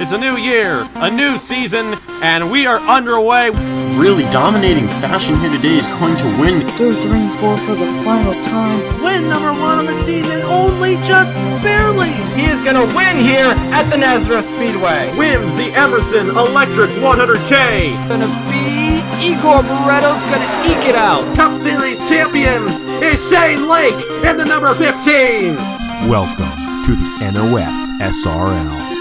It's a new year, a new season, and we are underway. Really dominating fashion here today is going to win. 2, 3, 4 for the final time. Win number 1 on the season, only just barely. He is going to win here at the Nazareth Speedway. Wins the Emerson Electric 100K. Gonna be Igor Barretto's gonna eke it out. Cup Series champion is Shane Lake in the number 15. Welcome to the NOFSRL.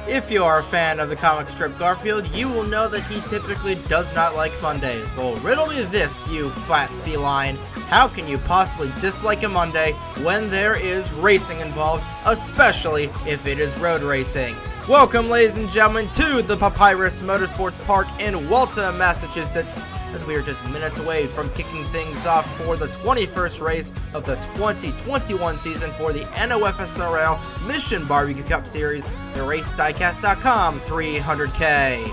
If you are a fan of the comic strip Garfield, you will know that he typically does not like Mondays. Well, riddle me this, you fat feline. How can you possibly dislike a Monday when there is racing involved, especially if it is road racing? Welcome, ladies and gentlemen, to the Papyrus Motorsports Park in Waltham, Massachusetts, as we are just minutes away from kicking things off for the 21st race of the 2021 season for the NOFSRL Mission Barbecue Cup Series, the RaceDiecast.com 300K.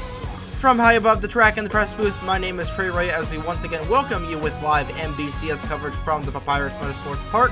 From high above the track in the press booth, my name is Trey Ray, as we once again welcome you with live MBCS coverage from the Papyrus Motorsports Park.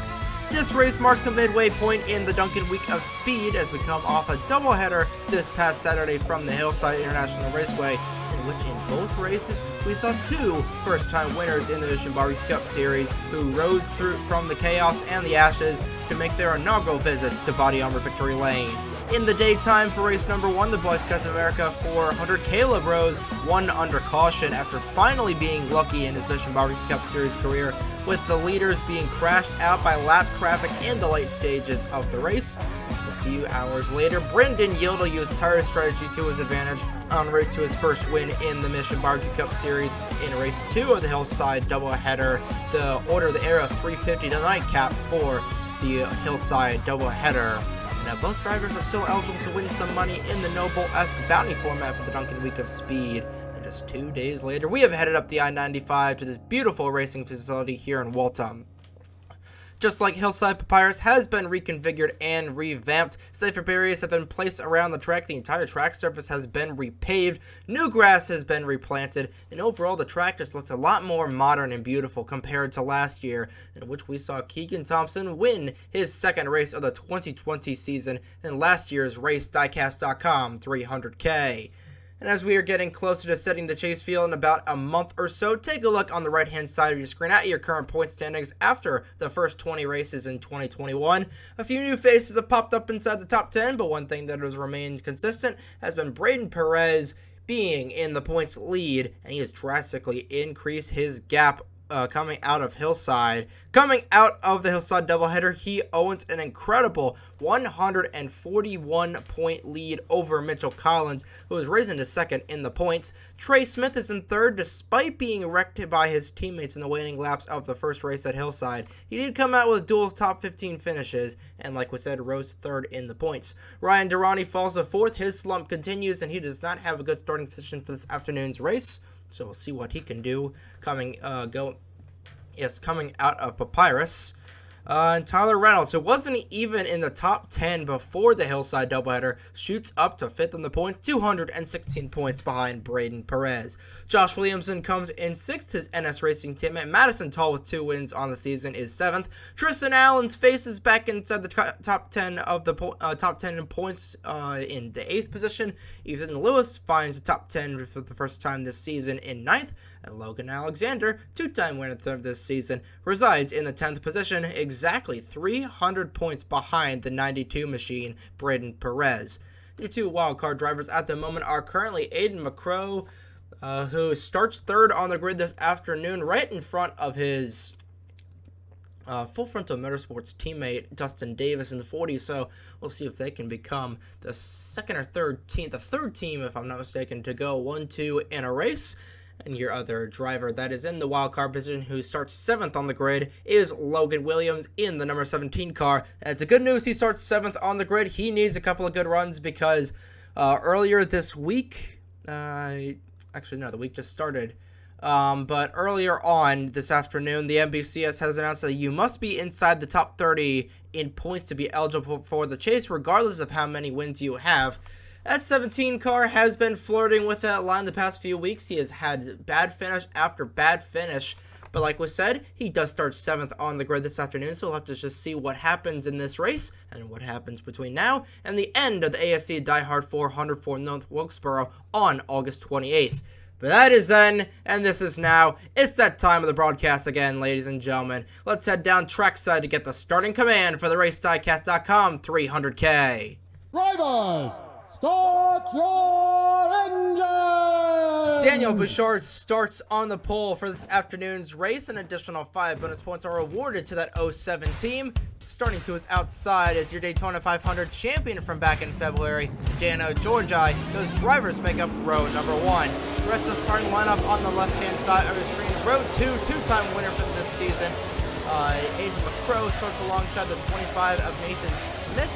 This race marks a midway point in the Dunkin Week of Speed as we come off a doubleheader this past Saturday from the Hillside International Raceway, in which in both races we saw two first-time winners in the Mission Barbecue Cup Series who rose through from the chaos and the ashes to make their inaugural visits to Body Armor Victory Lane. In the daytime for race number 1, the Boy Scouts of America 400 Caleb Rose won under caution after finally being lucky in his Mission Barbecue Cup Series career, with the leaders being crashed out by lap traffic in the late stages of the race. Just a few hours later, Brendan Yildle used tire strategy to his advantage en route to his first win in the Mission Barbecue Cup Series in race 2 of the Hillside doubleheader, the Order of the Era 350 nightcap for the Hillside doubleheader. Now, both drivers are still eligible to win some money in the Noble-esque bounty format for the Dunkin Week of Speed. And just 2 days later, we have headed up the I-95 to this beautiful racing facility here in Waltham. Just like Hillside, Papyrus has been reconfigured and revamped. Safer barriers have been placed around the track. The entire track surface has been repaved. New grass has been replanted. And overall, the track just looks a lot more modern and beautiful compared to last year, in which we saw Keegan Thompson win his second race of the 2020 season in last year's RaceDiecast.com 300K. And as we are getting closer to setting the chase field in about a month or so, take a look on the right-hand side of your screen at your current point standings after the first 20 races in 2021. A few new faces have popped up inside the top 10, but one thing that has remained consistent has been Braden Perez being in the points lead, and he has drastically increased his gap coming out of Hillside. Coming out of the Hillside doubleheader, he owns an incredible 141-point lead over Mitchell Collins, who is risen to second in the points. Trey Smith is in third, despite being wrecked by his teammates in the waning laps of the first race at Hillside. He did come out with dual top 15 finishes, and like we said, rose third in the points. Ryan Durrani falls to fourth. His slump continues, and he does not have a good starting position for this afternoon's race. So we'll see what he can do coming out of Papyrus. And Tyler Reynolds, who wasn't even in the top 10 before the Hillside doubleheader, shoots up to 5th on the point, 216 points behind Braden Perez. Josh Williamson comes in 6th. His NS Racing teammate Madison Tall, with 2 wins on the season, is 7th. Tristan Allen's faces back inside the top 10 of the top 10 in points in the 8th position. Ethan Lewis finds the top 10 for the first time this season in 9th. And Logan Alexander, 2-time winner this season, resides in the 10th position, exactly 300 points behind the 92 machine, Braden Perez. Your two wildcard drivers at the moment are currently Aiden McCrow, who starts third on the grid this afternoon, right in front of his Full Frontal Motorsports teammate Dustin Davis in the 40. So we'll see if they can become the second or third team, the third team, if I'm not mistaken, to go 1-2 in a race. And your other driver that is in the wildcard position, who starts 7th on the grid, is Logan Williams in the number 17 car. It's a good news he starts 7th on the grid. He needs a couple of good runs because earlier this week, actually no, the week just started, but earlier on this afternoon, the MBCS has announced that you must be inside the top 30 in points to be eligible for the chase, regardless of how many wins you have. That 17 car has been flirting with that line the past few weeks. He has had bad finish after bad finish. But like we said, he does start 7th on the grid this afternoon, so we'll have to just see what happens in this race and what happens between now and the end of the ASC Die Hard 400 for North Wilkesboro on August 28th. But that is then, and this is now. It's that time of the broadcast again, ladies and gentlemen. Let's head down trackside to get the starting command for the RaceDiecast.com 300K. Drivers, start your engine! Daniel Bouchard starts on the pole for this afternoon's race. An additional 5 bonus points are awarded to that 07 team. Starting to his outside is your Daytona 500 champion from back in February, Dano Georgi. Those drivers make up row number 1. The rest of the starting lineup on the left-hand side of the screen. Row 2, two-time winner for this season. Aiden McCrow starts alongside the 25 of Nathan Smith.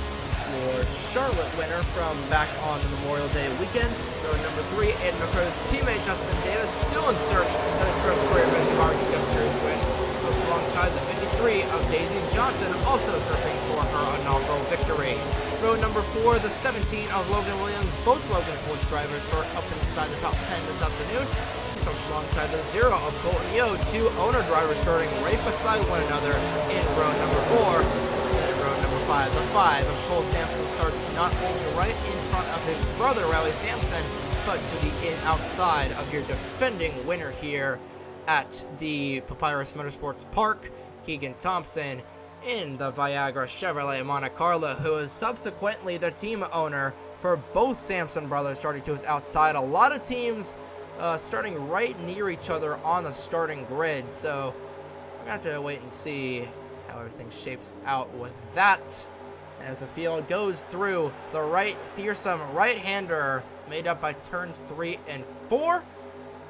Your Charlotte winner from back on the Memorial Day weekend. Row number 3, Aiden McCrow's teammate Justin Davis, still in search of his first career benchmark Cup Series win. Goes alongside the 53 of Daisy Johnson, also searching for her inaugural victory. Row number 4, the 17 of Logan Williams. Both Logan Sports drivers start up inside the top 10 this afternoon. Starts alongside the 0 of Colton Yo, 2 owner drivers starting right beside one another in row number 4. The 5 of Cole Sampson starts not only right in front of his brother, Riley Sampson, but to the outside of your defending winner here at the Papyrus Motorsports Park, Keegan Thompson, in the Viagra Chevrolet Monte Carlo, who is subsequently the team owner for both Sampson brothers, starting to his outside. A lot of teams starting right near each other on the starting grid, so we're going to have to wait and see how everything shapes out with that. And as the field goes through the right fearsome right-hander made up by turns 3 and 4,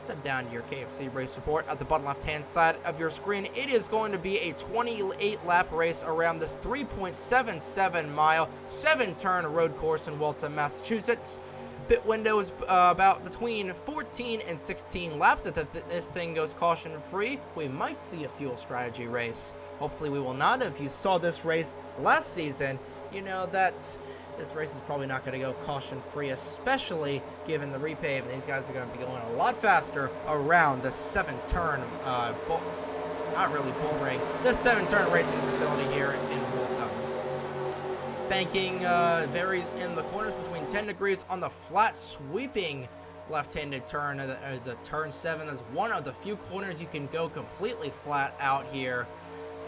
step down to your KFC race report at the bottom left-hand side of your screen. It is going to be a 28-lap race around this 3.77-mile, 7-turn road course in Waltham, Massachusetts. Pit window is about between 14 and 16 laps. If this thing goes caution-free, we might see a fuel strategy race. Hopefully we will not. If you saw this race last season, you know that this race is probably not going to go caution-free, especially given the repave. And these guys are going to be going a lot faster around the 7-turn, not really bull ring, the 7-turn racing facility here in Waltham. Banking varies in the corners between 10 degrees on the flat sweeping left-handed turn. As a turn 7, that's one of the few corners you can go completely flat out here.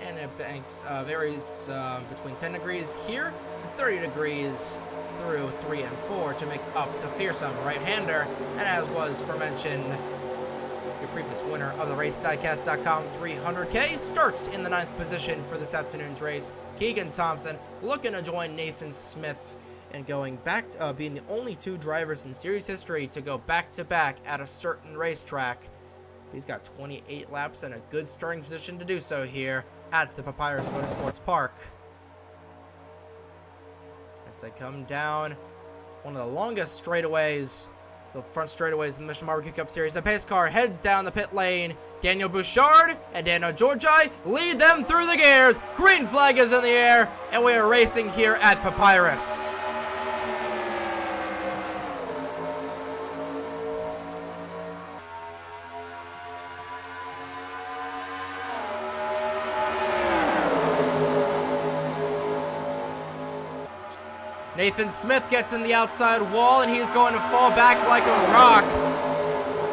And it banks varies between 10 degrees here and 30 degrees through 3 and 4 to make up the fearsome right-hander. And as was aforementioned, your previous winner of the RaceDiecast.com 300K starts in the 9th position for this afternoon's race. Keegan Thompson looking to join Nathan Smith and going back, being the only 2 drivers in series history to go back-to-back at a certain racetrack. He's got 28 laps and a good starting position to do so here at the Papyrus Motorsports Park. As they come down one of the longest straightaways, the front straightaways in the Mission Barbecue Cup Series, the pace car heads down the pit lane. Daniel Bouchard and Dano Georgi lead them through the gears. Green flag is in the air, and we are racing here at Papyrus. Nathan Smith gets in the outside wall, and he's going to fall back like a rock.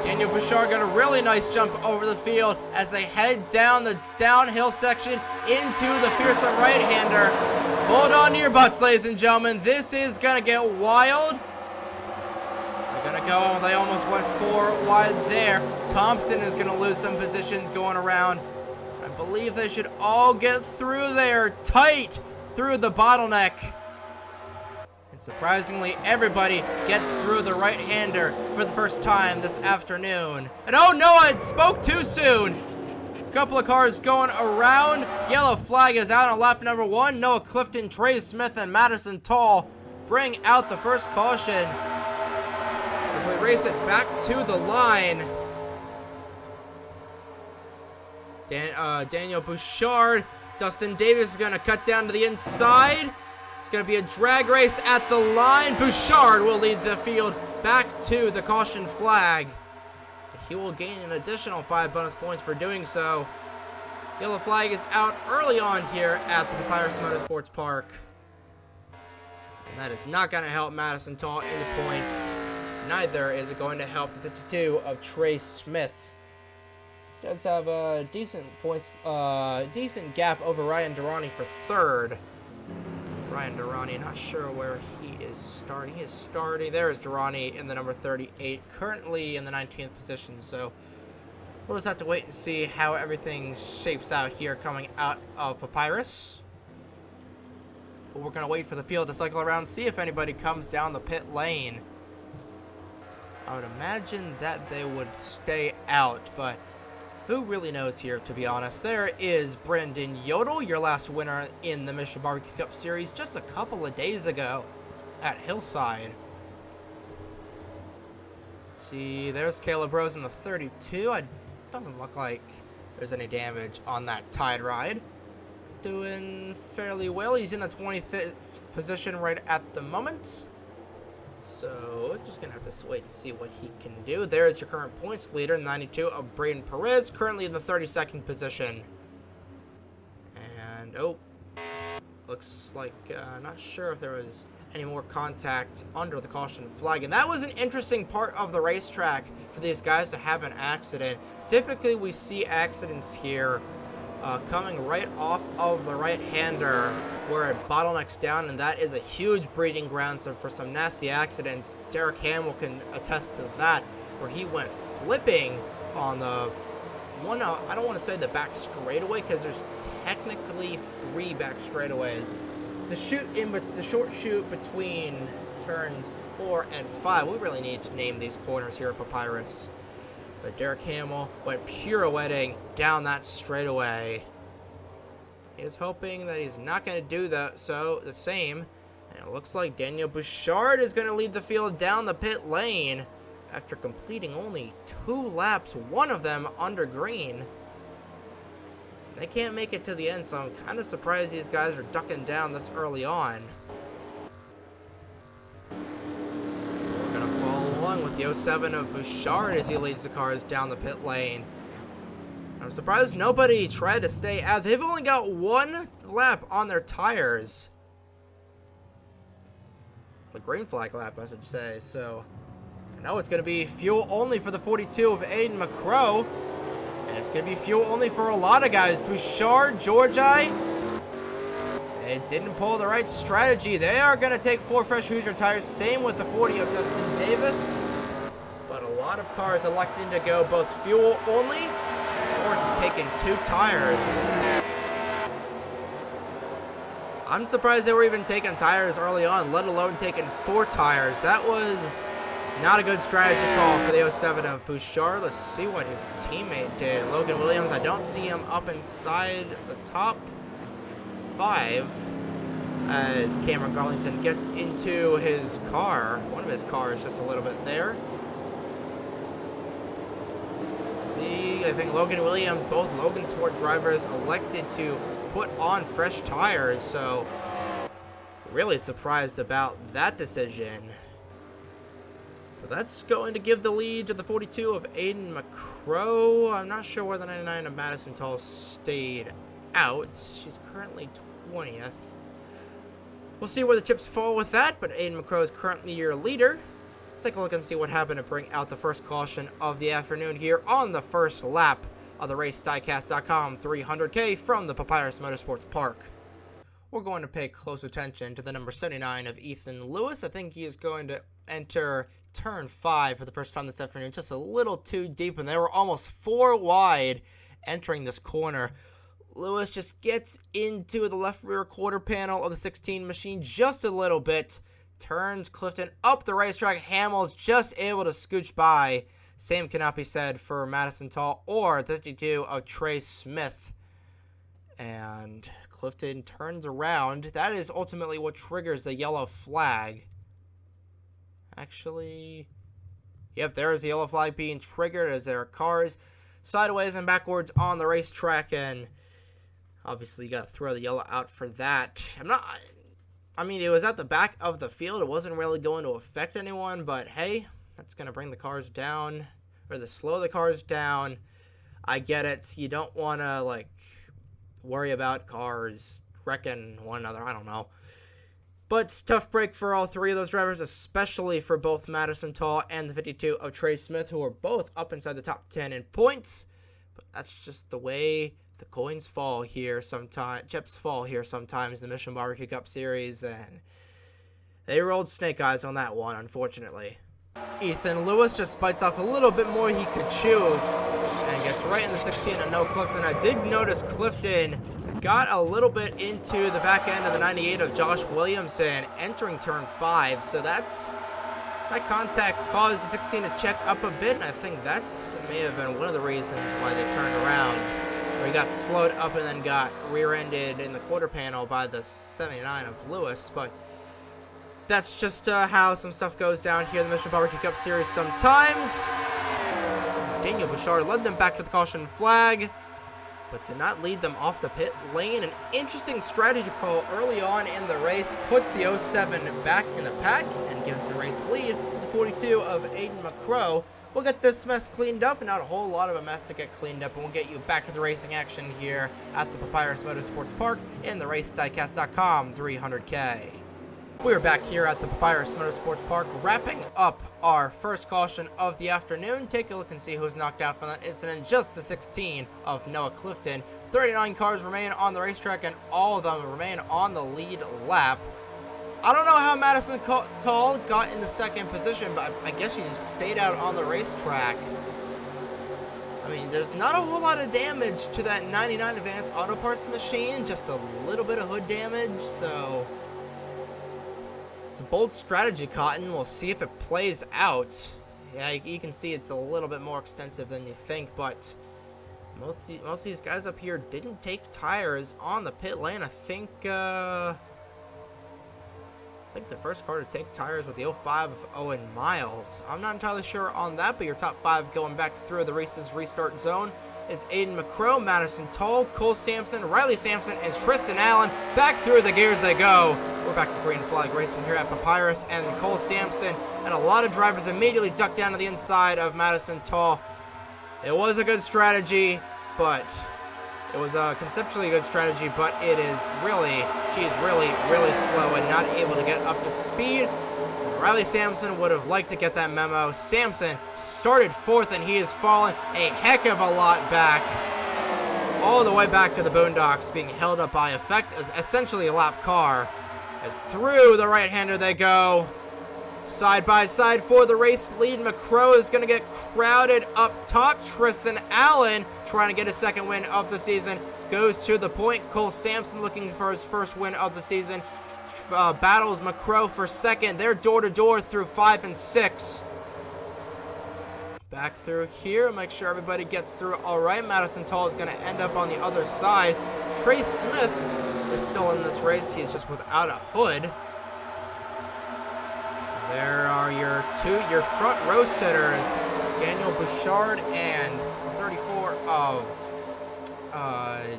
Daniel Bouchard got a really nice jump over the field as they head down the downhill section into the fearsome right-hander. Hold on to your butts, ladies and gentlemen. This is going to get wild. They're gonna go, they almost went 4 wide there. Thompson is gonna lose some positions going around. I believe they should all get through there, tight through the bottleneck. And surprisingly, everybody gets through the right-hander for the first time this afternoon. And oh no, I spoke too soon. Couple of cars going around. Yellow flag is out on lap number 1. Noah Clifton, Trey Smith, and Madison Tall bring out the first caution as we race it back to the line. Daniel Bouchard, Dustin Davis is going to cut down to the inside. It's going to be a drag race at the line. Bouchard will lead the field back to the caution flag. He will gain an additional 5 bonus points for doing so. Yellow flag is out early on here at the Papyrus Motorsports Park. And that is not going to help Madison Tall in the points. Neither is it going to help the 52 of Trey Smith. Does have a decent decent gap over Ryan Durrani for 3rd. Ryan Durrani, not sure where he is starting. He is starting. There is Durrani in the number 38, currently in the 19th position. So we'll just have to wait and see how everything shapes out here coming out of Papyrus. But we're going to wait for the field to cycle around, see if anybody comes down the pit lane. I would imagine that they would stay out, but who really knows here, to be honest. There is Brendan Yodel, your last winner in the Mission Barbecue Cup Series just a couple of days ago at Hillside. See, there's Caleb Rose in the 32. It doesn't look like there's any damage on that Tide ride. Doing fairly well. He's in the 25th position right at the moment. So, just going to have to wait and see what he can do. There's your current points leader, 92 of Braden Perez, currently in the 32nd position. And, oh, looks like, not sure if there was any more contact under the caution flag. And that was an interesting part of the racetrack for these guys to have an accident. Typically, we see accidents here coming right off of the right-hander where it bottlenecks down, and that is a huge breeding ground for some nasty accidents. Derek Hamill can attest to that, where he went flipping on the one, I don't want to say the back straightaway, because there's technically 3 back straightaways. The short chute between turns 4 and 5. We really need to name these corners here at Papyrus. But Derek Hamill went pirouetting down that straightaway. He is hoping that he's not going to do the same. And it looks like Daniel Bouchard is going to lead the field down the pit lane after completing only 2 laps, one of them under green. They can't make it to the end, so I'm kind of surprised these guys are ducking down this early on. We're going to follow along with the 07 of Bouchard as he leads the cars down the pit lane. I'm surprised nobody tried to stay out. They've only got 1 lap on their tires. The green flag lap, I should say. So, I know it's going to be fuel only for the 42 of Aiden McCrow. And it's going to be fuel only for a lot of guys. Bouchard, Georgi, they didn't pull the right strategy. They are going to take 4 fresh Hoosier tires. Same with the 40 of Dustin Davis. But a lot of cars electing to go both fuel only or just taking 2 tires. I'm surprised they were even taking tires early on, let alone taking 4 tires. That was not a good strategy call for the 07 of Bouchard. Let's see what his teammate did. Logan Williams, I don't see him up inside the top 5 as Cameron Garlington gets into his car. One of his cars just a little bit there. See, I think Logan Williams, both Logan Sport drivers, elected to put on fresh tires, so really surprised about that decision. But that's going to give the lead to the 42 of Aiden McCrow. I'm not sure where the 99 of Madison Tall stayed out. She's currently 20th. We'll see where the chips fall with that, but Aiden McCrow is currently your leader. Let's take a look and see what happened to bring out the first caution of the afternoon here on the first lap of the RaceDiecast.com 300K from the Papyrus Motorsports Park. We're going to pay close attention to the number 79 of Ethan Lewis. I think he is going to enter turn 5 for the first time this afternoon. Just a little too deep, and they were almost 4 wide entering this corner. Lewis just gets into the left rear quarter panel of the 16 machine just a little bit. Turns Clifton up the racetrack. Hamill's just able to scooch by. Same cannot be said for Madison Tall or the 52 of Trey Smith. And Clifton turns around. That is ultimately what triggers the yellow flag. Actually, yep, there is the yellow flag being triggered as there are cars sideways and backwards on the racetrack, and obviously you got to throw the yellow out for that. I mean, it was at the back of the field. It wasn't really going to affect anyone, but hey, that's going to bring the cars down, or slow the cars down. I get it. You don't want to, like, worry about cars wrecking one another. I don't know. But tough break for all three of those drivers, especially for both Madison Tall and the 52 of Trey Smith, who are both up inside the top 10 in points. But that's just the way the coins fall here sometimes. Chips fall here sometimes in the Mission Barbecue Cup Series, and they rolled snake eyes on that one, unfortunately. Ethan Lewis just bites off a little bit more he could chew and gets right in the 16 of No Clifton. I did notice Clifton got a little bit into the back end of the 98 of Josh Williamson entering turn 5, so that contact caused the 16 to check up a bit, and I think that's may have been one of the reasons why they turned around, where he got slowed up and then got rear-ended in the quarter panel by the 79 of Lewis. But that's just how some stuff goes down here in the Mission Barbecue Cup Series sometimes. Daniel Bouchard led them back to the caution flag, but did not lead them off the pit lane. An interesting strategy call early on in the race puts the 07 back in the pack and gives the race lead to the 42 of Aiden McCrow. We'll get this mess cleaned up, and not a whole lot of a mess to get cleaned up, and we'll get you back to the racing action here at the Papyrus Motorsports Park in the RaceDiecast.com 300K. We're back here at the Papyrus Motorsports Park, wrapping up our first caution of the afternoon. Take a look and see who was knocked out from that incident. Just the 16 of Noah Clifton. 39 cars remain on the racetrack, and all of them remain on the lead lap. I don't know how Madison Tall got in the second position, but I guess she just stayed out on the racetrack. I mean, there's not a whole lot of damage to that 99 Advanced Auto Parts machine, just a little bit of hood damage, so it's a bold strategy, Cotton. We'll see if it plays out. Yeah, you can see it's a little bit more extensive than you think, but most of these guys up here didn't take tires on the pit lane. I think the first car to take tires with the 05 of Owen Miles. I'm not entirely sure on that, but your top 5 going back through the race's restart zone is Aiden McCrow, Madison Tall, Cole Sampson, Riley Sampson, and Tristan Allen. Back through the gears they go. We're back to green flag racing here at Papyrus, and Cole Sampson and a lot of drivers immediately ducked down to the inside of Madison Tall. It was a good strategy, but it was a conceptually good strategy, but it is really, she's really slow and not able to get up to speed. Riley Sampson would have liked to get that memo. Sampson started 4th, and he has fallen a heck of a lot back, all the way back to the boondocks, being held up by essentially a lap car. As through the right-hander they go. Side by side for the race lead. McCrow is going to get crowded up top. Tristan Allen, trying to get a second win of the season, goes to the point. Cole Sampson looking for his first win of the season. Battles McCrow for second. They're door-to-door through 5 and 6. Back through here. Make sure everybody gets through all right. Madison Tall is going to end up on the other side. Trey Smith is still in this race. He's just without a hood. There are your front row sitters, Daniel Bouchard and 34 of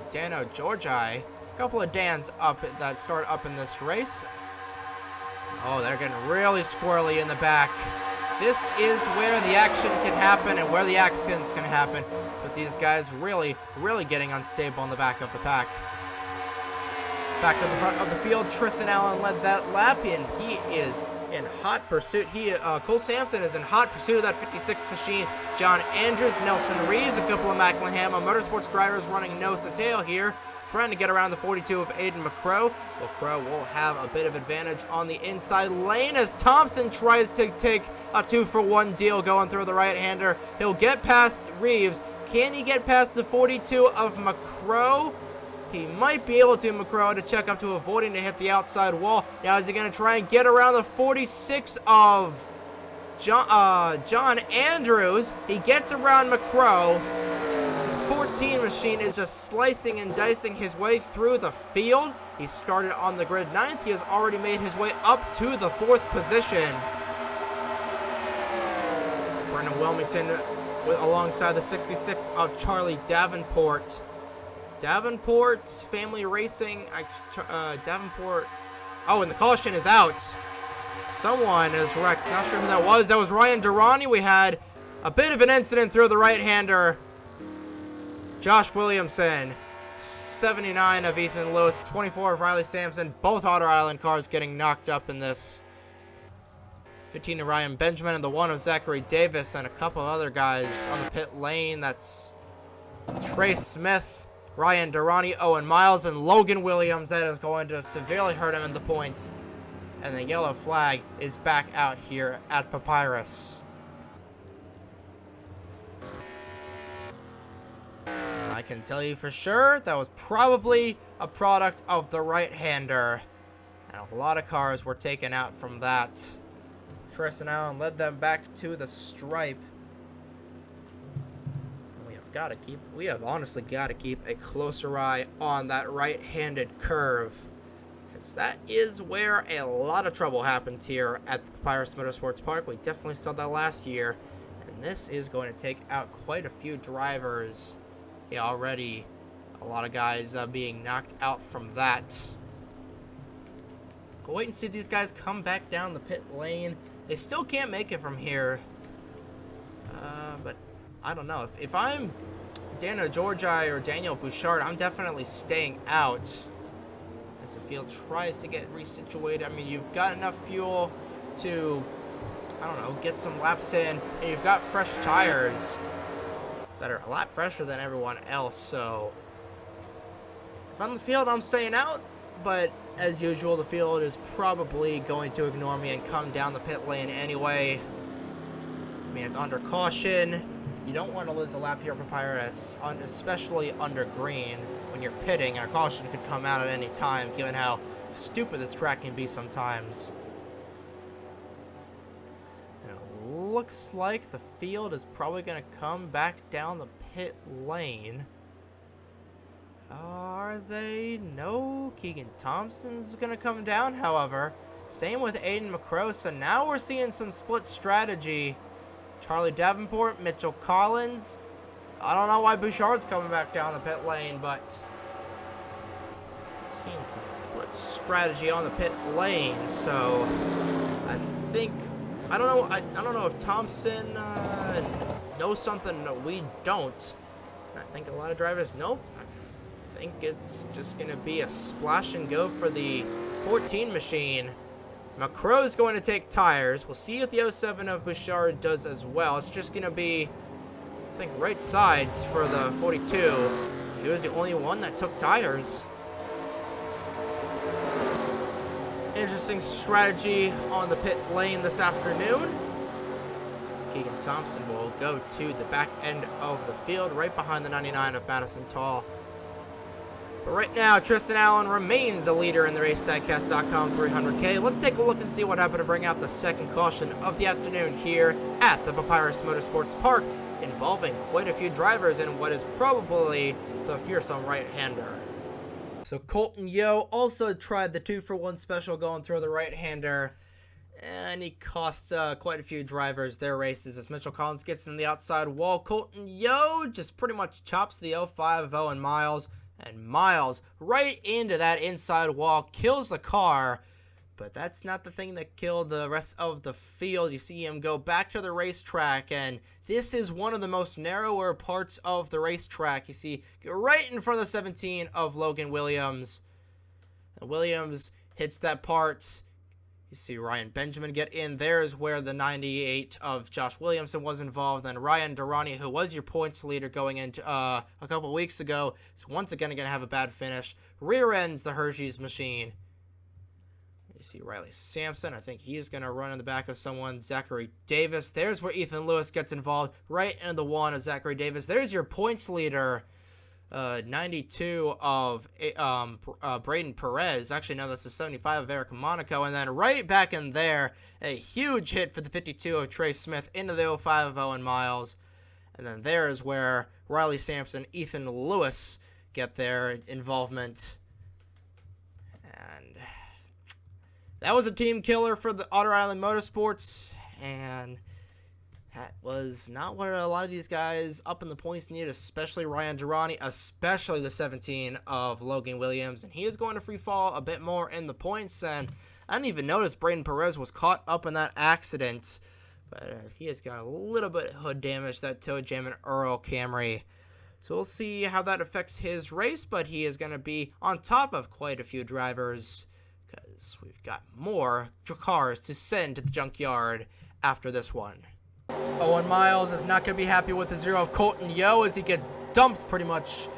Dano Georgi. A couple of Dans that start up in this race. Oh, they're getting really squirrely in the back. This is where the action can happen and where the accidents can happen. But these guys really getting unstable in the back of the pack. Back to the front of the field, Tristan Allen led that lap, and he is in hot pursuit. Cole Sampson is in hot pursuit of that 56 machine. John Andrews, Nelson Reeves, a couple of Macklin Motorsports drivers running nose to tail here trying to get around the 42 of Aiden McCrow. McCrow will have a bit of advantage on the inside lane as Thompson tries to take a 2-for-1 deal going through the right-hander. He'll get past Reeves. Can he get past the 42 of McCrow? He might be able to. McCrow to check up to avoiding to hit the outside wall. Now is he going to try and get around the 46 of John Andrews? He gets around McCrow. This 14 machine is just slicing and dicing his way through the field. He started on the grid 9th. He has already made his way up to the 4th position. Brendan Wilmington alongside the 66 of Charlie Davenport. Davenport's Family Racing, Davenport, oh, and the caution is out. Someone is wrecked, not sure who that was. That was Ryan Durrani. We had a bit of an incident through the right-hander. Josh Williamson, 79 of Ethan Lewis, 24 of Riley Sampson. Both Otter Island cars getting knocked up in this. 15 of Ryan Benjamin and the 1 of Zachary Davis and a couple other guys on the pit lane. That's Trey Smith, Ryan Durrani, Owen Miles, and Logan Williams. That is going to severely hurt him in the points. And the yellow flag is back out here at Papyrus. I can tell you for sure that was probably a product of the right-hander. And a lot of cars were taken out from that. Tristan Allen led them back to the stripe. We have honestly got to keep a closer eye on that right-handed curve, because that is where a lot of trouble happens here at the Papyrus Motorsports Park. We definitely saw that last year, and this is going to take out quite a few drivers. Yeah, already a lot of guys being knocked out from that. We'll wait and see these guys come back down the pit lane. They still can't make it from here, but I don't know. If I'm Daniel Georgi or Daniel Bouchard, I'm definitely staying out as the field tries to get resituated. I mean, you've got enough fuel to, I don't know, get some laps in, and you've got fresh tires that are a lot fresher than everyone else. So if I'm on the field, I'm staying out, but as usual, the field is probably going to ignore me and come down the pit lane anyway. I mean, it's under caution. You don't want to lose a lap here at Papyrus, especially under green when you're pitting, and a caution could come out at any time, given how stupid this track can be sometimes. And it looks like the field is probably going to come back down the pit lane. Are they? No. Keegan Thompson's going to come down, however. Same with Aiden McCrow, so now we're seeing some split strategy. Charlie Davenport, Mitchell Collins. I don't know why Bouchard's coming back down the pit lane, but seeing some split strategy on the pit lane. So I think I don't know if Thompson knows something that we don't. I think a lot of drivers know. I think it's just gonna be a splash and go for the 14 machine. McCrow's going to take tires. We'll see if the 07 of Bouchard does as well. It's just going to be, I think, right sides for the 42. He was the only one that took tires. Interesting strategy on the pit lane this afternoon. Keegan Thompson will go to the back end of the field, right behind the 99 of Madison Tall. But right now, Tristan Allen remains the leader in the RaceDiecast.com 300K. Let's take a look and see what happened to bring out the second caution of the afternoon here at the Papyrus Motorsports Park, involving quite a few drivers in what is probably the fearsome right-hander. So Colton Yo also tried the 2-for-1 special going through the right-hander, and he cost quite a few drivers their races as Mitchell Collins gets in the outside wall. Colton Yo just pretty much chops the 05 of Owen Miles. And Miles, right into that inside wall, kills the car. But that's not the thing that killed the rest of the field. You see him go back to the racetrack, and this is one of the most narrower parts of the racetrack. You see, right in front of the 17 of Logan Williams. And Williams hits that part. You see Ryan Benjamin get in. There's where the 98 of Josh Williamson was involved. Then Ryan Durrani, who was your points leader going into a couple weeks ago, is once again going to have a bad finish. Rear ends the Hershey's machine. You see Riley Sampson. I think he's going to run in the back of someone. Zachary Davis. There's where Ethan Lewis gets involved. Right into the one of Zachary Davis. There's your points leader. 92 of Braden Perez. Actually, no, this is 75 of Eric Monaco. And then right back in there, a huge hit for the 52 of Trey Smith into the 05 of Owen Miles. And then there is where Riley Sampson, Ethan Lewis get their involvement. And that was a team killer for the Otter Island Motorsports. And that was not what a lot of these guys up in the points need, especially Ryan Durrani, especially the 17 of Logan Williams. And he is going to free fall a bit more in the points. And I didn't even notice Braden Perez was caught up in that accident. But he has got a little bit of hood damage, that toe jam and Earl Camry. So we'll see how that affects his race. But he is going to be on top of quite a few drivers, because we've got more cars to send to the junkyard after this one. Owen Miles is not going to be happy with the 0 of Colton Yo as he gets dumped pretty much.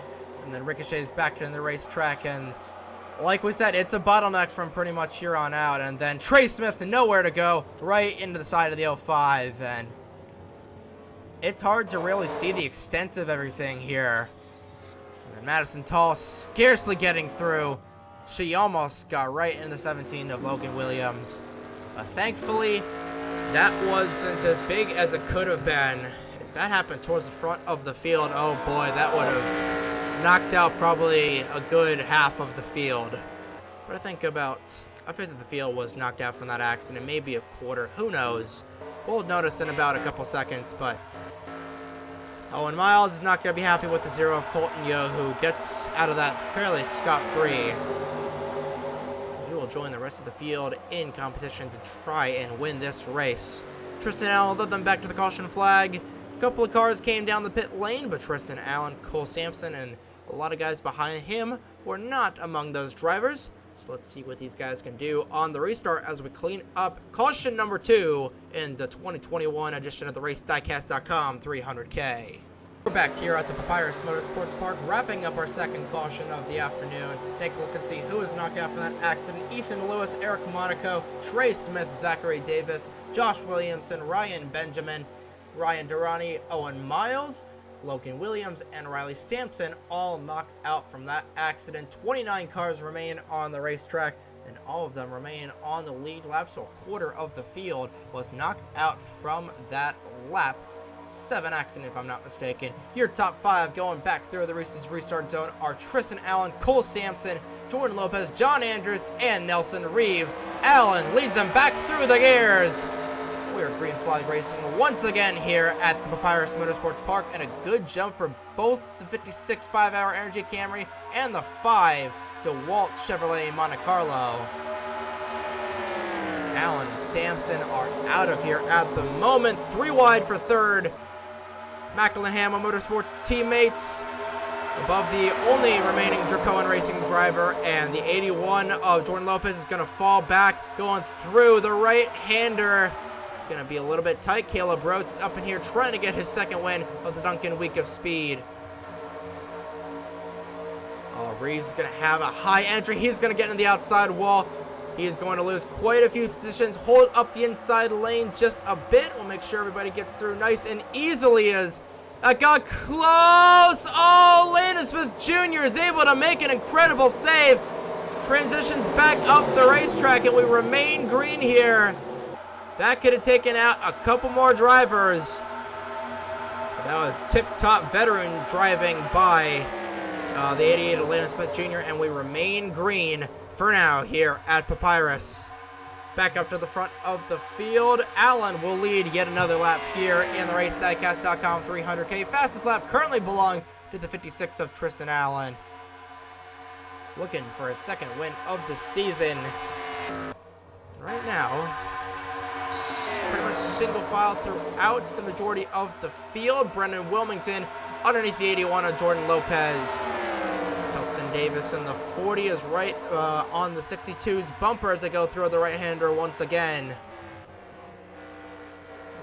And then ricochets back in the racetrack. And like we said, it's a bottleneck from pretty much here on out. And then Trey Smith, nowhere to go, right into the side of the 05. And it's hard to really see the extent of everything here. And then Madison Tall scarcely getting through. She almost got right in the 17 of Logan Williams. But thankfully, that wasn't as big as it could have been. If that happened towards the front of the field, oh boy, that would have knocked out probably a good half of the field. But I think that the field was knocked out from that accident, maybe a quarter, who knows. We'll notice in about a couple seconds, but Owen Miles is not going to be happy with the 0 of Colton Yo, who gets out of that fairly scot-free. Join the rest of the field in competition to try and win this race. Tristan Allen led them back to the caution flag. A couple of cars came down the pit lane, but Tristan Allen, Cole Sampson, and a lot of guys behind him were not among those drivers. So let's see what these guys can do on the restart as we clean up caution number 2 in the 2021 edition of the RaceDiecast.com 300K. We're back here at the Papyrus Motorsports Park, wrapping up our second caution of the afternoon. Take a look and see who was knocked out from that accident. Ethan Lewis, Eric Monaco, Trey Smith, Zachary Davis, Josh Williamson, Ryan Benjamin, Ryan Durrani, Owen Miles, Logan Williams, and Riley Sampson all knocked out from that accident. 29 cars remain on the racetrack, and all of them remain on the lead lap, so a quarter of the field was knocked out from that lap. 7 accident, if I'm not mistaken. Your top 5 going back through the race's restart zone are Tristan Allen, Cole Sampson, Jordan Lopez, John Andrews, and Nelson Reeves. Allen leads them back through the gears. We're green flag racing once again here at the Papyrus Motorsports Park, and a good jump for both the 56 5-hour Energy Camry and the 5 DeWalt Chevrolet Monte Carlo. Allen and Sampson are out of here at the moment. 3 wide for third. Macklin-Hamel Motorsports teammates above the only remaining Dracoan Racing driver, and the 81 of Jordan Lopez is going to fall back, going through the right-hander. It's going to be a little bit tight. Caleb Rose is up in here trying to get his second win of the Dunkin Week of Speed. Oh, Reeves is going to have a high entry. He's going to get in the outside wall. He is going to lose quite a few positions. Hold up the inside lane just a bit. We'll make sure everybody gets through nice and easily as that got close. Oh, Landon Smith Jr. is able to make an incredible save. Transitions back up the racetrack, and we remain green here. That could have taken out a couple more drivers. But that was tip-top veteran driving by the 88 of Landon Smith Jr., and we remain green for now here at Papyrus. Back up to the front of the field. Allen will lead yet another lap here in the RaceDiecast.com 300K. Fastest lap currently belongs to the 56 of Tristan Allen. Looking for his second win of the season. Right now, pretty much single file throughout the majority of the field. Brendan Wilmington underneath the 81 of Jordan Lopez. He'll send Davis, and the 40 is right on the 62's bumper as they go through the right-hander once again.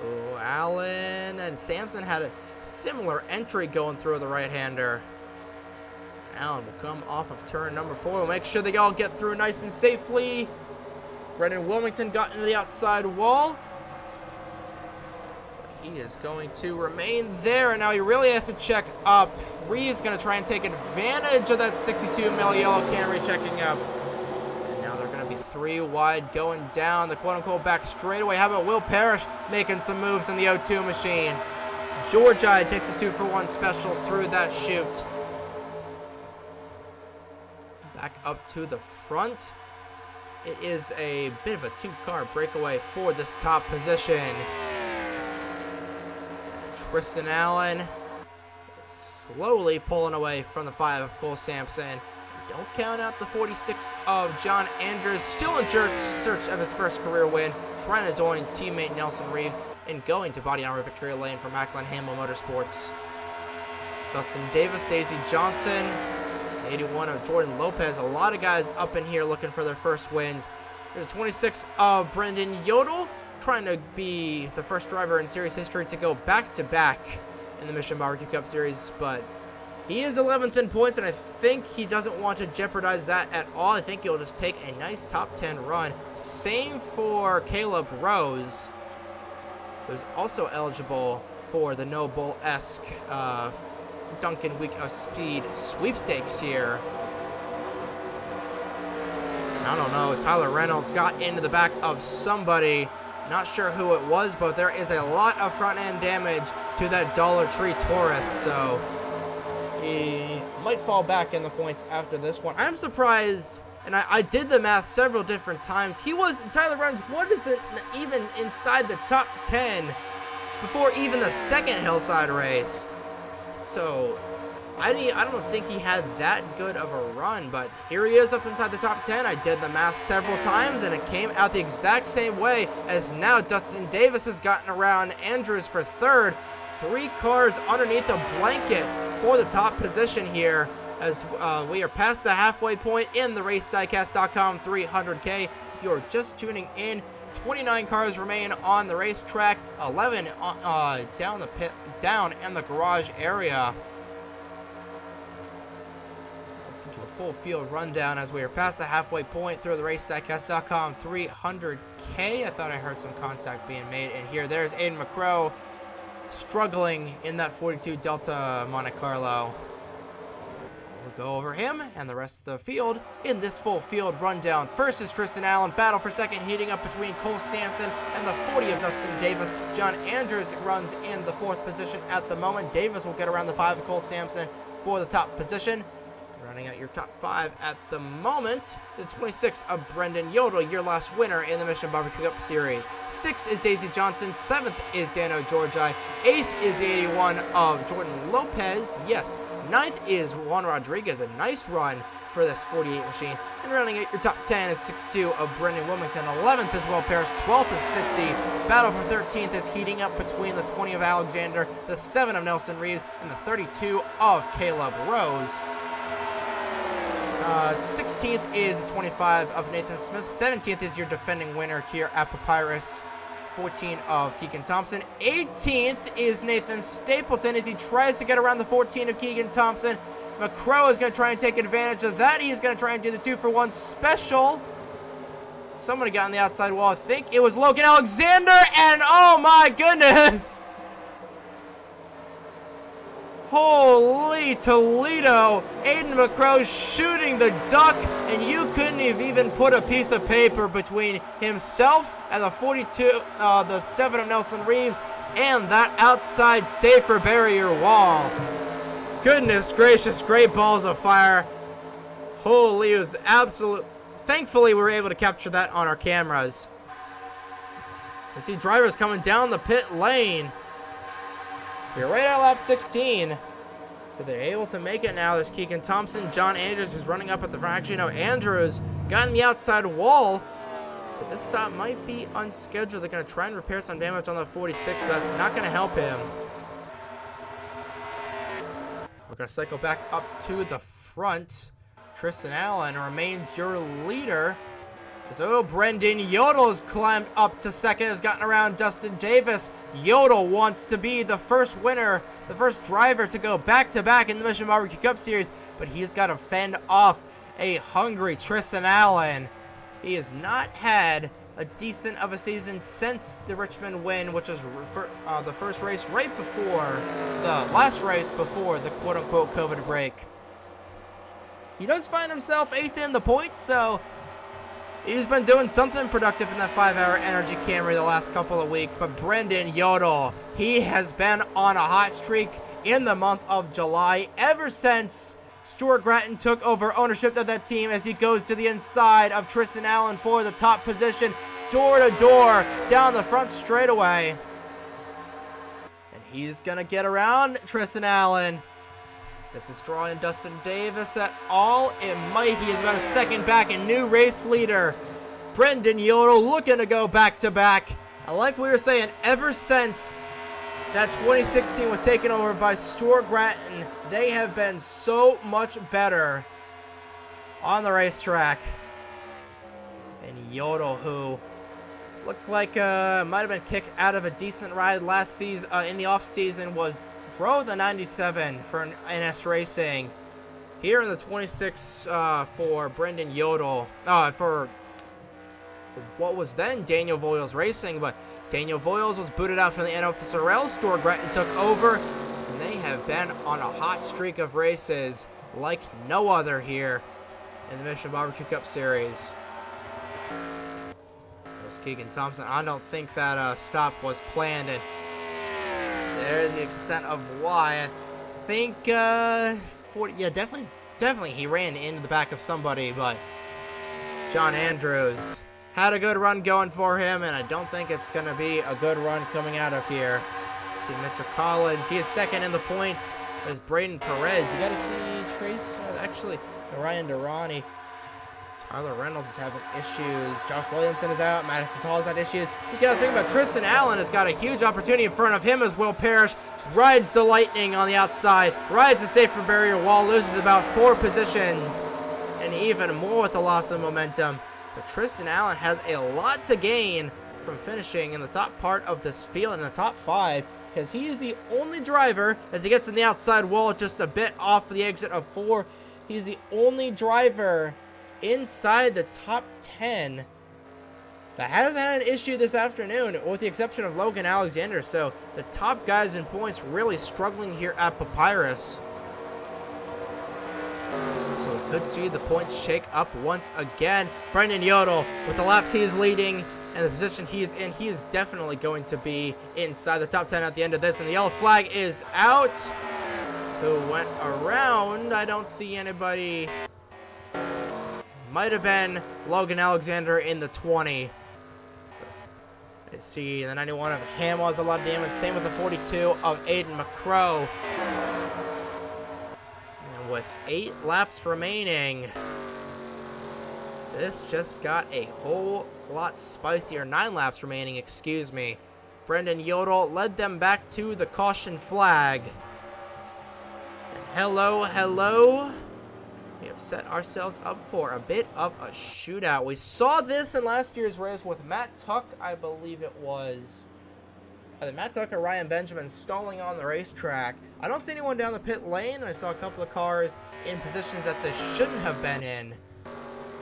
Oh, Allen and Sampson had a similar entry going through the right-hander. Allen will come off of turn number 4. We'll make sure they all get through nice and safely. Brendan Wilmington got into the outside wall. He is going to remain there, and now he really has to check up. Reed's going to try and take advantage of that 62 mil yellow Camry checking up. And now they're going to be 3 wide going down the quote-unquote back straightaway. How about Will Parrish making some moves in the O2 machine? Georgia takes a 2-for-1 special through that chute. Back up to the front. It is a bit of a 2-car breakaway for this top position. Tristan Allen slowly pulling away from the 5 of Cole Sampson. Don't count out the 46 of John Andrews, still in search of his first career win, trying to join teammate Nelson Reeves and going to body armor victory lane for Macklin Hamel Motorsports. Dustin Davis, Daisy Johnson, 81 of Jordan Lopez. A lot of guys up in here looking for their first wins. There's a 26 of Brendan Yodel, trying to be the first driver in series history to go back-to-back in the Mission Barbecue Cup Series, but he is 11th in points, and I think he doesn't want to jeopardize that at all. I think he'll just take a nice top 10 run. Same for Caleb Rose, who's also eligible for the No Bull-esque Dunkin Week of Speed sweepstakes here. I don't know, Tyler Reynolds got into the back of somebody. Not sure who it was, but there is a lot of front-end damage to that Dollar Tree Taurus, so he might fall back in the points after this one. I'm surprised, and I did the math several different times. Tyler Reynolds wasn't even inside the top 10 before even the second Hillside race. So I don't think he had that good of a run, but here he is up inside the top 10. I did the math several times, and it came out the exact same way as now Dustin Davis has gotten around Andrews for third. 3 cars underneath a blanket for the top position here as we are past the halfway point in the RaceDiecast.com 300K. If you're just tuning in, 29 cars remain on the racetrack, 11 down in the garage area. To a full field rundown as we are past the halfway point through the RaceDiecast.com 300K. I thought I heard some contact being made in here. There's Aiden McCrow struggling in that 42 Delta Monte Carlo. We'll go over him and the rest of the field in this full field rundown. First is Tristan Allen, battle for second, heating up between Cole Sampson and the 40 of Dustin Davis. John Andrews runs in the 4th position at the moment. Davis will get around the 5 of Cole Sampson for the top position. Running out your top 5 at the moment, the 26 of Brendan Yodel, your last winner in the Mission Barbecue Cup Series. 6th is Daisy Johnson. 7th is Dano Georgi. 8th is the 81 of Jordan Lopez. Yes. 9th is Juan Rodriguez. A nice run for this 48 machine. And running out your top 10 is 62 of Brendan Wilmington. 11th is Will Parrish. 12th is Fitzy. Battle for 13th is heating up between the 20 of Alexander, the 7 of Nelson Reeves, and the 32 of Caleb Rose. 16th is 25 of Nathan Smith. 17th is your defending winner here at Papyrus. 14 of Keegan Thompson. 18th is Nathan Stapleton as he tries to get around the 14 of Keegan Thompson. McCrow is going to try and take advantage of that. He's going to try and do the 2-for-1 special. Somebody got on the outside wall. I think it was Logan Alexander, and oh my goodness! Holy Toledo! Aiden McCrow shooting the duck, and you couldn't have even put a piece of paper between himself and the 42, the 7 of Nelson Reeves, and that outside safer barrier wall. Goodness gracious, great balls of fire. Holy, it was absolute. Thankfully, we were able to capture that on our cameras. You see drivers coming down the pit lane. We're right at lap 16. So they're able to make it now. There's Keegan Thompson, John Andrews, who's running up at the front. Actually, no, Andrews got in the outside wall. So this stop might be unscheduled. They're going to try and repair some damage on the 46, but that's not going to help him. We're going to cycle back up to the front. Tristan Allen remains your leader. So Brendan Yodel has climbed up to second, has gotten around Dustin Davis. Yodel wants to be the first winner, the first driver to go back-to-back in the Mission Barbecue Cup Series, but he's got to fend off a hungry Tristan Allen. He has not had a decent of a season since the Richmond win, which was the first race right before, the last race before the quote-unquote COVID break. He does find himself 8th in the points, so he's been doing something productive in that 5-hour energy Camry the last couple of weeks. But Brendan Yodel, he has been on a hot streak in the month of July ever since Stuart Gratton took over ownership of that team, as he goes to the inside of Tristan Allen for the top position, door to door down the front straightaway. And he's going to get around Tristan Allen. This is drawing Dustin Davis at all it might. He is about a second back and new race leader. Brendan Yodel looking to go back-to-back. Like we were saying, ever since that 2016 was taken over by Stuart Gratton, they have been so much better on the racetrack. And Yodel, who looked like might have been kicked out of a decent ride last season in the off-season, drove the 97 for NS Racing. Here in the 26 for Brendan Yodel, for what was then Daniel Voiles Racing, but Daniel Voiles was booted out from the NOFSRL. Stuart Gratton took over, and they have been on a hot streak of races like no other here in the Mission Barbecue Cup Series. There's Keegan Thompson. I don't think that stop was planned, and there's the extent of why. I think, definitely he ran into the back of somebody, but John Andrews had a good run going for him, and I don't think it's going to be a good run coming out of here. See Mitchell Collins, he is second in the points. There's Braden Perez. You got to see Trace, actually, Ryan Durrani. Tyler Reynolds is having issues. Josh Williamson is out. Madison Tall has had issues. You got to think about Tristan Allen has got a huge opportunity in front of him as Will Parrish rides the Lightning on the outside, rides the safer barrier wall, loses about 4 positions, and even more with the loss of momentum. But Tristan Allen has a lot to gain from finishing in the top part of this field, in the top 5, because he is the only driver, as he gets in the outside wall just a bit off the exit of 4, he's the only driver inside the top 10 that hasn't had an issue this afternoon, with the exception of Logan Alexander. So the top guys in points really struggling here at Papyrus. So we could see the points shake up once again. Brendan Yodel, with the laps he is leading and the position he is in, he is definitely going to be inside the top 10 at the end of this. And the yellow flag is out. Who went around? I don't see anybody. Might have been Logan Alexander in the 20. Let's see, the 91 of Hamill has a lot of damage. Same with the 42 of Aiden McCrow. And with 8 laps remaining, this just got a whole lot spicier. 9 laps remaining, excuse me. Brendan Yodel led them back to the caution flag. And hello. We have set ourselves up for a bit of a shootout. We saw this in last year's race with Matt Tuck, I believe it was. Either Matt Tuck or Ryan Benjamin stalling on the racetrack. I don't see anyone down the pit lane, and I saw a couple of cars in positions that they shouldn't have been in.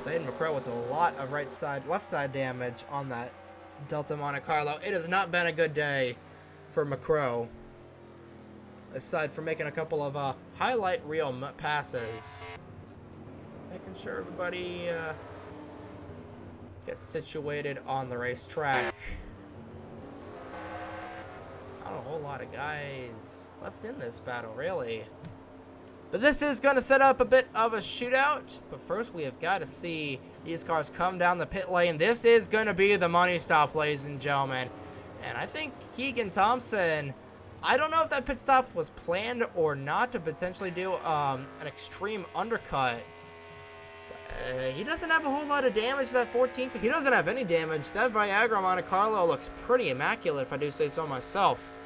Aiden McCrow with a lot of left side damage on that Delta Monte Carlo. It has not been a good day for McCrow, aside from making a couple of highlight reel passes. Making sure everybody gets situated on the racetrack. Not a whole lot of guys left in this battle, really. But this is going to set up a bit of a shootout. But first, we have got to see these cars come down the pit lane. This is going to be the money stop, ladies and gentlemen. And I think Keegan Thompson, I don't know if that pit stop was planned or not, to potentially do an extreme undercut. He doesn't have a whole lot of damage, that 14th. He doesn't have any damage. That Viagra Monte Carlo looks pretty immaculate, if I do say so myself.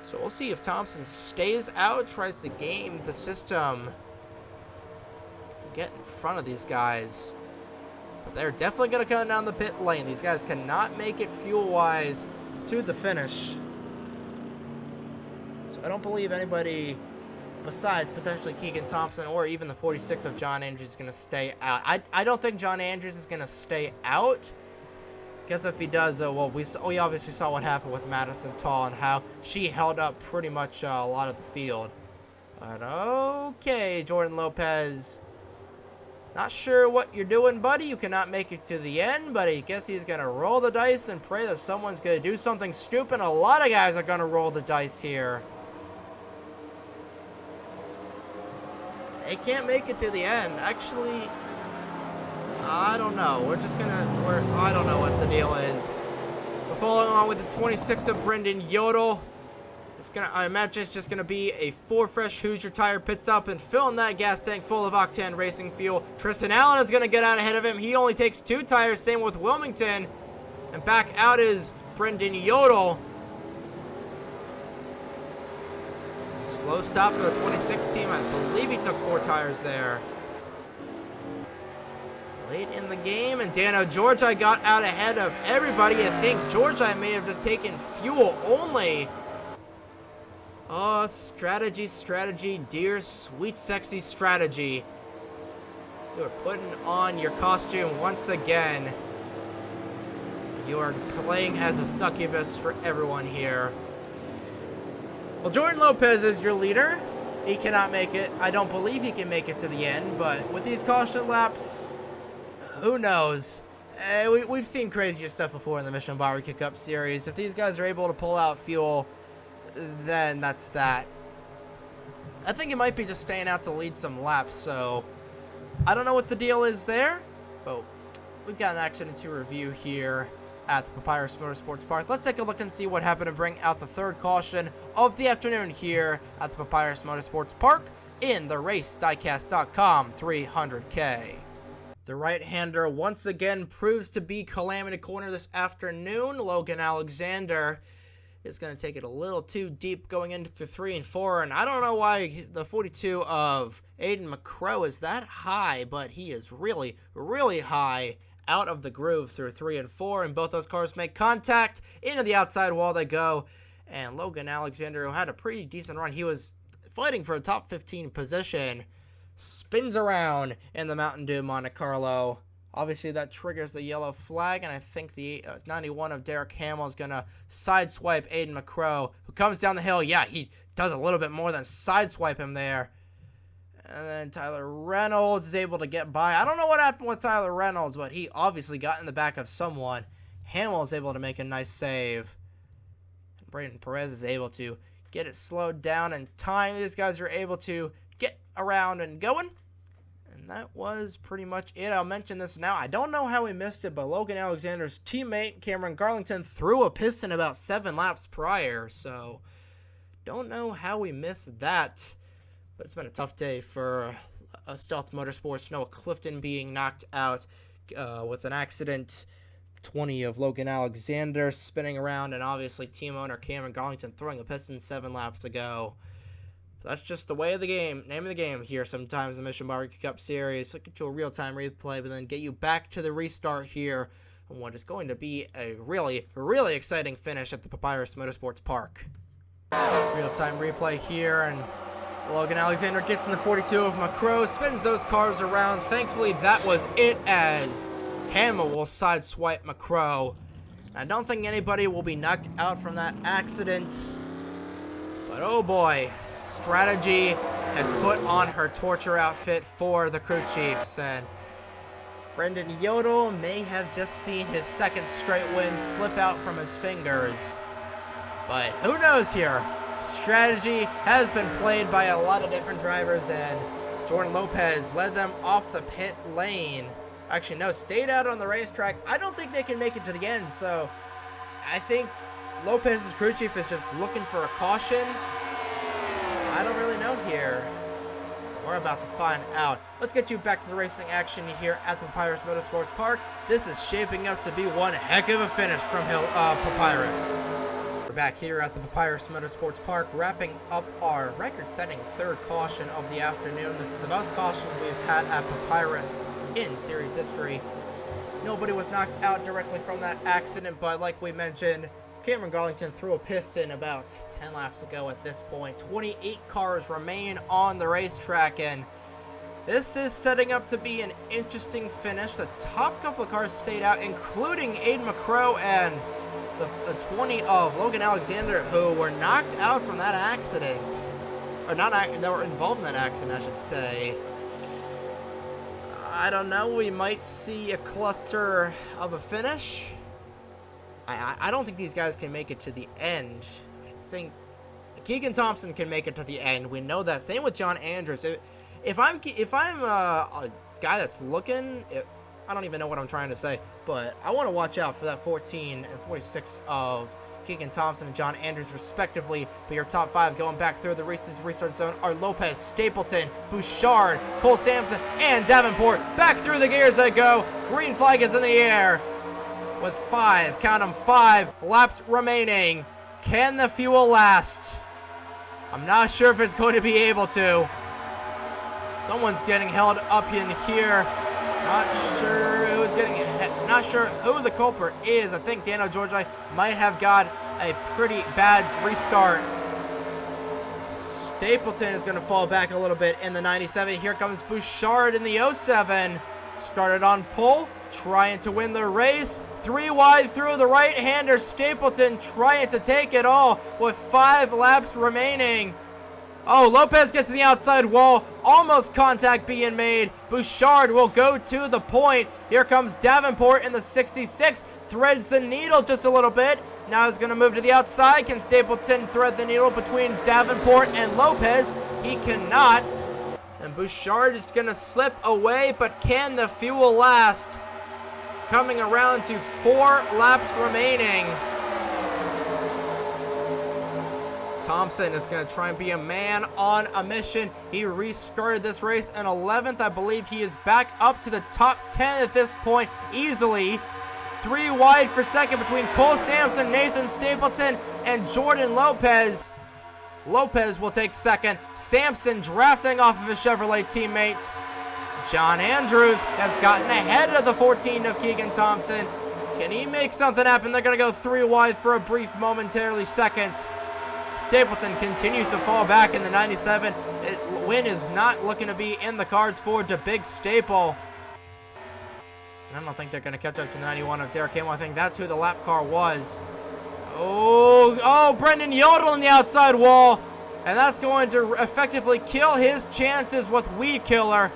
So we'll see if Thompson stays out, tries to game the system get in front of these guys. But they're definitely going to come down the pit lane. These guys cannot make it fuel-wise to the finish. So I don't believe anybody besides potentially Keegan Thompson or even the 46 of John Andrews is going to stay out. I don't think John Andrews is going to stay out. Guess if he does, well, we obviously saw what happened with Madison Tall and how she held up pretty much a lot of the field. But okay, Jordan Lopez. Not sure what you're doing, buddy. You cannot make it to the end, but I guess he's going to roll the dice and pray that someone's going to do something stupid. A lot of guys are going to roll the dice here. They can't make it to the end. Actually, I don't know. I don't know what the deal is. We're following on with the 26 of Brendan Yodel. I imagine it's just gonna be a 4 fresh Hoosier tire pit stop and filling that gas tank full of octane racing fuel. Tristan Allen is gonna get out ahead of him. He only takes 2 tires, same with Wilmington. And back out is Brendan Yodel. Slow stop for the 26 team. I believe he took 4 tires there. Late in the game, and Dano Georgi got out ahead of everybody. I think Georgi may have just taken fuel only. Oh, strategy, dear sweet sexy strategy. You are putting on your costume once again. You are playing as a succubus for everyone here. Well, Jordan Lopez is your leader. He cannot make it. I don't believe he can make it to the end, but with these caution laps, who knows? We've seen crazier stuff before in the Michelin Barbecue Cup Series. If these guys are able to pull out fuel, then that's that. I think it might be just staying out to lead some laps, so I don't know what the deal is there, but we've got an accident to review here at the Papyrus Motorsports Park. Let's take a look and see what happened to bring out the 3rd caution of the afternoon here at the Papyrus Motorsports Park in the RaceDiecast.com 300K. The right-hander once again proves to be Calamity Corner this afternoon. Logan Alexander is going to take it a little too deep going into 3 and 4, and I don't know why the 42 of Aiden McCrow is that high, but he is really, really high out of the groove through 3 and 4, and both those cars make contact. Into the outside wall they go, and Logan Alexander, who had a pretty decent run, he was fighting for a top 15 position, spins around in the Mountain Dew Monte Carlo. Obviously, that triggers the yellow flag, and I think the 91 of Derek Hamill is going to sideswipe Aiden McCrow, who comes down the hill. Yeah, he does a little bit more than sideswipe him there. And then Tyler Reynolds is able to get by. I don't know what happened with Tyler Reynolds, but he obviously got in the back of someone. Hamill is able to make a nice save. And Braden Perez is able to get it slowed down in time. These guys are able to get around and going. And that was pretty much it. I'll mention this now. I don't know how we missed it, but Logan Alexander's teammate, Cameron Garlington, threw a piston about 7 laps prior. So, don't know how we missed that. But it's been a tough day for Stealth Motorsports. Noah Clifton being knocked out with an accident. 20 of Logan Alexander spinning around. And obviously team owner Cameron Garlington throwing a piston 7 laps ago. That's just the way of the game, name of the game here sometimes in the Mission Barbecue Cup Series. Look at your real-time replay, but then get you back to the restart here on what is going to be a really, really exciting finish at the Papyrus Motorsports Park. Real-time replay here, and Logan Alexander gets in the 42 of McCrow, spins those cars around. Thankfully, that was it, as Hamill will sideswipe McCrow. I don't think anybody will be knocked out from that accident. But oh boy, strategy has put on her torture outfit for the crew chiefs, and Brendan Yodel may have just seen his 2nd straight win slip out from his fingers. But who knows here? Strategy has been played by a lot of different drivers, and Jordan Lopez led them off the pit lane. Actually, no, stayed out on the racetrack. I don't think they can make it to the end, so I think Lopez's crew chief is just looking for a caution. I don't really know here. We're about to find out. Let's get you back to the racing action here at the Papyrus Motorsports Park. This is shaping up to be one heck of a finish from Papyrus. back here at the Papyrus Motorsports Park, wrapping up our record-setting third caution of the afternoon. This is the most cautions we've had at Papyrus in series history. Nobody was knocked out directly from that accident, but like we mentioned, Cameron Garlington threw a piston about 10 laps ago at this point. 28 cars remain on the racetrack, and this is setting up to be an interesting finish. The top couple of cars stayed out, including Aiden McCrow and the 20 of Logan Alexander, who were knocked out from that accident. Or not, they were involved in that accident, I should say. I don't know, we might see a cluster of a finish. I don't think these guys can make it to the end. I think Keegan Thompson can make it to the end. We know that. Same with John Andrews. If I'm a guy that's looking, I don't even know what I'm trying to say, but I want to watch out for that 14 and 46 of Keegan Thompson and John Andrews, respectively. But your top five going back through the race's restart zone are Lopez, Stapleton, Bouchard, Cole Sampson, and Davenport. Back through the gears they go. Green flag is in the air with 5, count them, 5 laps remaining. Can the fuel last? I'm not sure if it's going to be able to. Someone's getting held up in here. Not sure who the culprit is. I think Daniel Georgi might have got a pretty bad restart. Stapleton is going to fall back a little bit in the 97. Here comes Bouchard in the 07. Started on pole, trying to win the race. 3 wide through the right-hander. Stapleton trying to take it all with 5 laps remaining. Oh, Lopez gets to the outside wall. Almost contact being made. Bouchard will go to the point. Here comes Davenport in the 66. Threads the needle just a little bit. Now he's going to move to the outside. Can Stapleton thread the needle between Davenport and Lopez? He cannot. And Bouchard is going to slip away, but can the fuel last? Coming around to 4 laps remaining. Thompson is going to try and be a man on a mission. He restarted this race in 11th. I believe he is back up to the top 10 at this point easily. 3 wide for second between Cole Sampson, Nathan Stapleton, and Jordan Lopez. Lopez will take second. Sampson drafting off of his Chevrolet teammate. John Andrews has gotten ahead of the 14 of Keegan Thompson. Can he make something happen? They're going to go 3 wide for a brief momentarily second. Stapleton continues to fall back in the 97. Win is not looking to be in the cards for the Big Staple. I don't think they're going to catch up to the 91 of Derek Hamill. I think that's who the lap car was. Oh, Brendan Yodel in the outside wall. And that's going to effectively kill his chances with Weed Killer.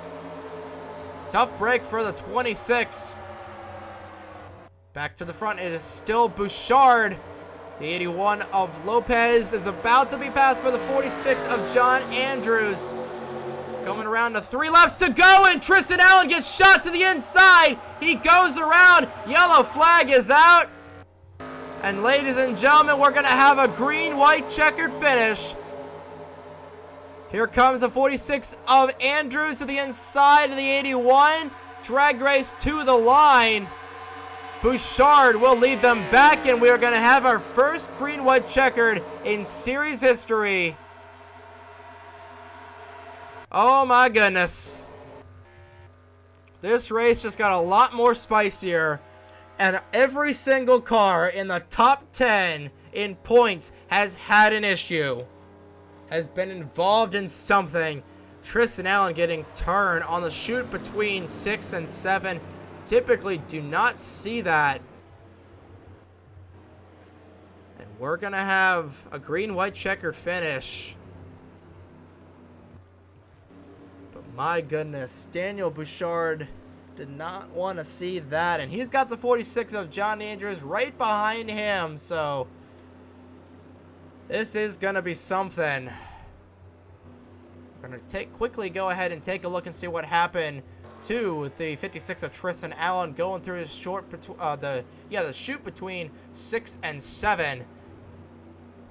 Tough break for the 26. Back to the front, it is still Bouchard. The 81 of Lopez is about to be passed by the 46 of John Andrews. Coming around to 3 laps to go, and Tristan Allen gets shot to the inside. He goes around. Yellow flag is out. And ladies and gentlemen, we're going to have a green-white checkered finish. Here comes the 46 of Andrews to the inside of the 81. Drag race to the line. Bouchard will lead them back, and we are going to have our first green-white checkered in series history. Oh my goodness. This race just got a lot more spicier, and every single car in the top 10 in points has had an issue, has been involved in something. Tristan Allen getting turned on the chute between 6 and 7. Typically do not see that. And we're going to have a green-white checkered finish. But my goodness, Daniel Bouchard did not want to see that. And he's got the 46 of John Andrews right behind him. So this is going to be something. We're going to quickly go ahead and take a look and see what happened to the 56 of Tristan Allen going through his short, the chute between 6 and 7.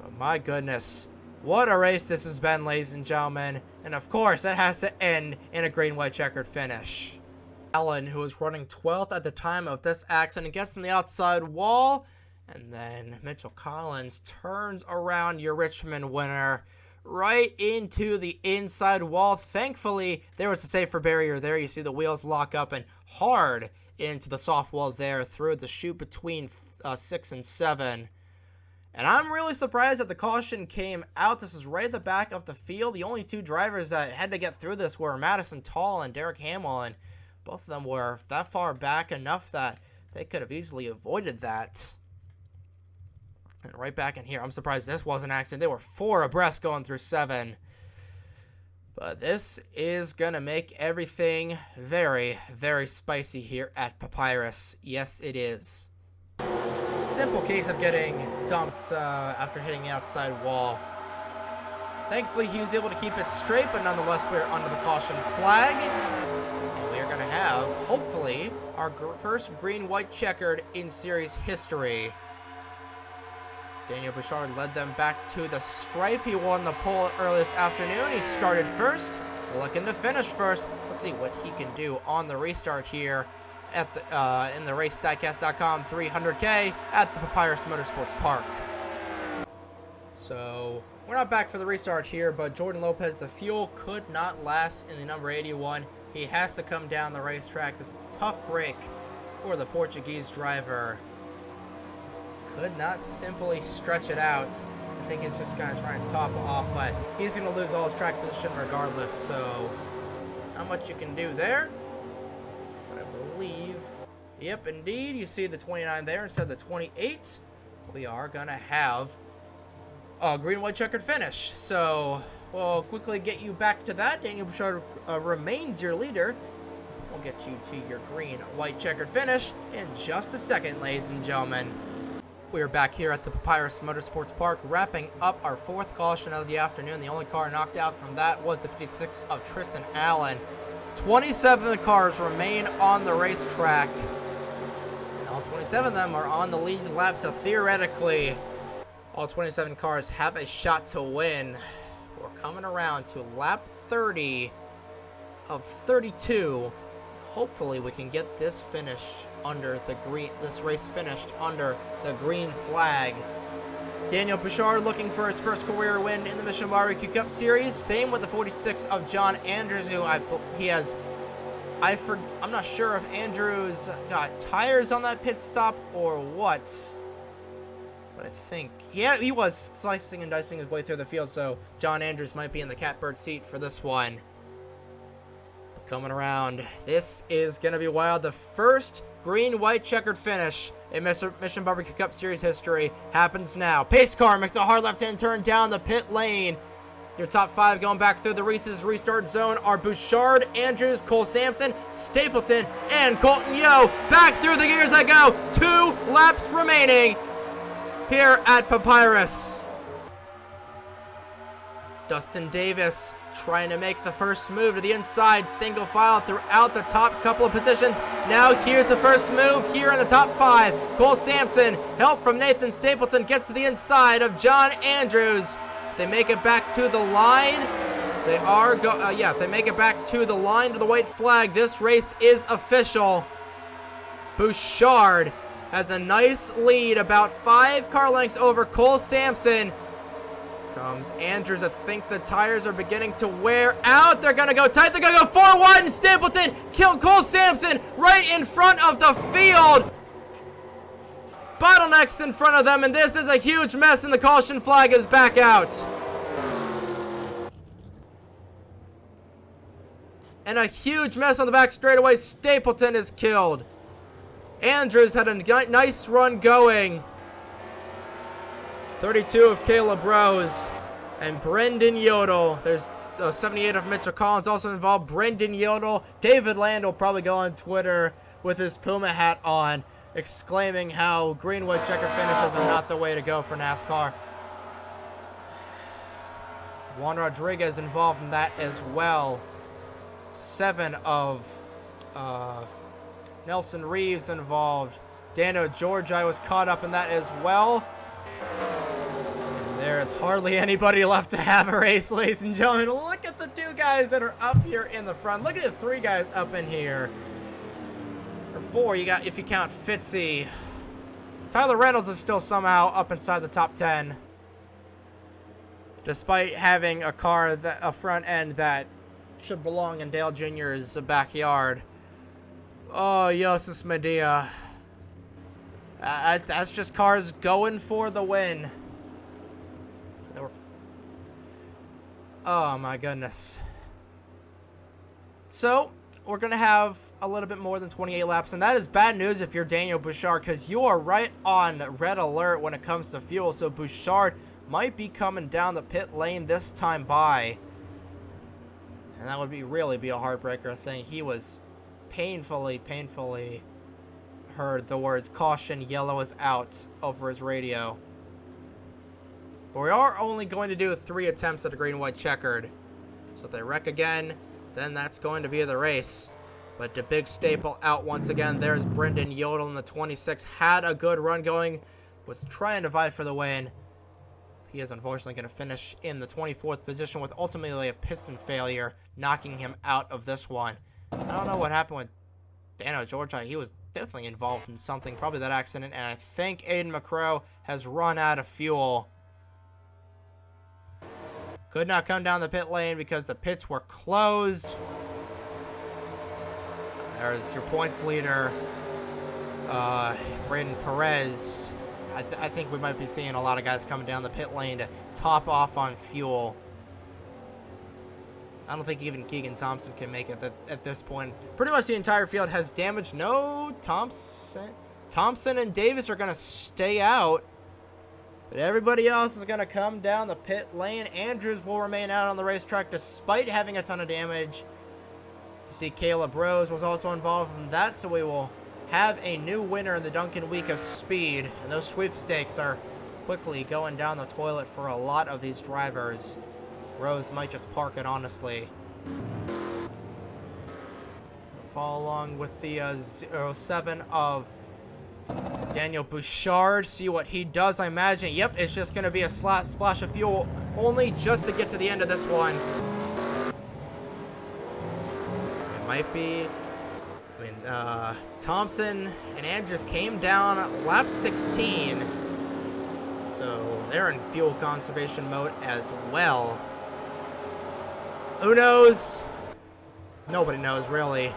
But my goodness, what a race this has been, ladies and gentlemen. And of course, that has to end in a green-white checkered finish. Allen, who was running 12th at the time of this accident, gets on the outside wall. And then Mitchell Collins turns around your Richmond winner right into the inside wall. Thankfully, there was a safer barrier there. You see the wheels lock up and hard into the soft wall there through the chute between 6 and 7. And I'm really surprised that the caution came out. This is right at the back of the field. The only two drivers that had to get through this were Madison Tall and Derek Hamill, and both of them were that far back enough that they could have easily avoided that. And right back in here, I'm surprised this wasn't an accident. They were 4 abreast going through 7. But this is going to make everything very, very spicy here at Papyrus. Yes, it is. Simple case of getting dumped after hitting the outside wall. Thankfully, he was able to keep it straight, but nonetheless, we're under the caution flag. And we are going to have, hopefully, our first green-white checkered in series history. Daniel Bouchard led them back to the stripe. He won the pole early this afternoon. He started first, looking to finish first. Let's see what he can do on the restart here at the in the racestatcast.com 300K at the Papyrus Motorsports Park. So we're not back for the restart here, but Jordan Lopez, the fuel could not last in the number 81. He has to come down the racetrack. That's a tough break for the Portuguese driver. Could not simply stretch it out. I think he's just going to try and top off, but he's going to lose all his track position regardless, so not much you can do there. But I believe, yep, indeed, you see the 29 there instead of the 28. We are going to have a green-white checkered finish. So we'll quickly get you back to that. Daniel Bouchard remains your leader. We'll get you to your green-white checkered finish in just a second, ladies and gentlemen. We are back here at the Papyrus Motorsports Park, wrapping up our 4th caution of the afternoon. The only car knocked out from that was the 56 of Tristan Allen. 27 cars remain on the racetrack. And all 27 of them are on the lead lap, so theoretically, all 27 cars have a shot to win. We're coming around to lap 30 of 32. Hopefully we can get this finish under the green, this race finished under the green flag. Daniel Bouchard looking for his first career win in the Mission Barbecue Cup Series. Same with the 46 of John Andrews, who I'm not sure if Andrews got tires on that pit stop or what, but I think he was slicing and dicing his way through the field, so John Andrews might be in the catbird seat for this one. Coming around, this is going to be wild. The first green-white checkered finish in Mission Barbecue Cup Series history happens now. Pace car makes a hard left-hand turn down the pit lane. Your top 5 going back through the Reese's restart zone are Bouchard, Andrews, Cole Sampson, Stapleton, and Colton Yo. Back through the gears I go. 2 laps remaining here at Papyrus. Dustin Davis trying to make the first move to the inside, single file throughout the top couple of positions. Now here's the first move here in the top 5. Cole Sampson, help from Nathan Stapleton, gets to the inside of John Andrews. They make it back to the line. They are they make it back to the line to the white flag. This race is official. Bouchard has a nice lead, about 5 car lengths over Cole Sampson. Comes Andrews. I think the tires are beginning to wear out. They're going to go tight. They're going to go 4 wide, and Stapleton killed Cole Sampson right in front of the field. Bottlenecks in front of them, and this is a huge mess, and the caution flag is back out. And a huge mess on the back straightaway. Stapleton is killed. Andrews had a nice run going. 32 of Caleb Rose and Brendan Yodel. There's 78 of Mitchell Collins also involved. Brendan Yodel. David Land will probably go on Twitter with his Puma hat on, exclaiming how green-white checker finishes are not the way to go for NASCAR. Juan Rodriguez involved in that as well. 7 of Nelson Reeves involved. Dano Georgi was caught up in that as well. There is hardly anybody left to have a race, ladies and gentlemen. Look at the 2 guys that are up here in the front. Look at the 3 guys up in here. Or 4, you got, if you count Fitzy. Tyler Reynolds is still somehow up inside the top 10. Despite having a car, a front end that should belong in Dale Jr.'s backyard. Oh, Yosis Medea. That's just cars going for the win. Oh my goodness. So, we're going to have a little bit more than 28 laps, and that is bad news if you're Daniel Bouchard, because you are right on red alert when it comes to fuel. So Bouchard might be coming down the pit lane this time by. And that would really be a heartbreaker thing. He was painfully heard the words "caution, yellow is out" over his radio. But we are only going to do 3 attempts at a green white checkered. So if they wreck again, then that's going to be the race. But the big staple out once again. There's Brendan Yodel in the 26. Had a good run going. Was trying to vie for the win. He is unfortunately going to finish in the 24th position with ultimately a piston failure, knocking him out of this one. I don't know what happened with Dano Georgia. He was definitely involved in something, probably that accident. And I think Aiden McCrow has run out of fuel. Could not come down the pit lane because the pits were closed. There's your points leader, Braden Perez. I think we might be seeing a lot of guys coming down the pit lane to top off on fuel. I don't think even Keegan Thompson can make it at this point. Pretty much the entire field has damage. No, Thompson and Davis are going to stay out. But everybody else is going to come down the pit lane. Andrews will remain out on the racetrack despite having a ton of damage. You see Caleb Rose was also involved in that, so we will have a new winner in the Dunkin Week of Speed. And those sweepstakes are quickly going down the toilet for a lot of these drivers. Rose might just park it, honestly. Follow along with the 07 of Daniel Bouchard. See what he does, I imagine. Yep, it's just going to be a splash of fuel only just to get to the end of this one. It might be... Thompson and Andrews came down lap 16. So they're in fuel conservation mode as well. Who knows? Nobody knows, really.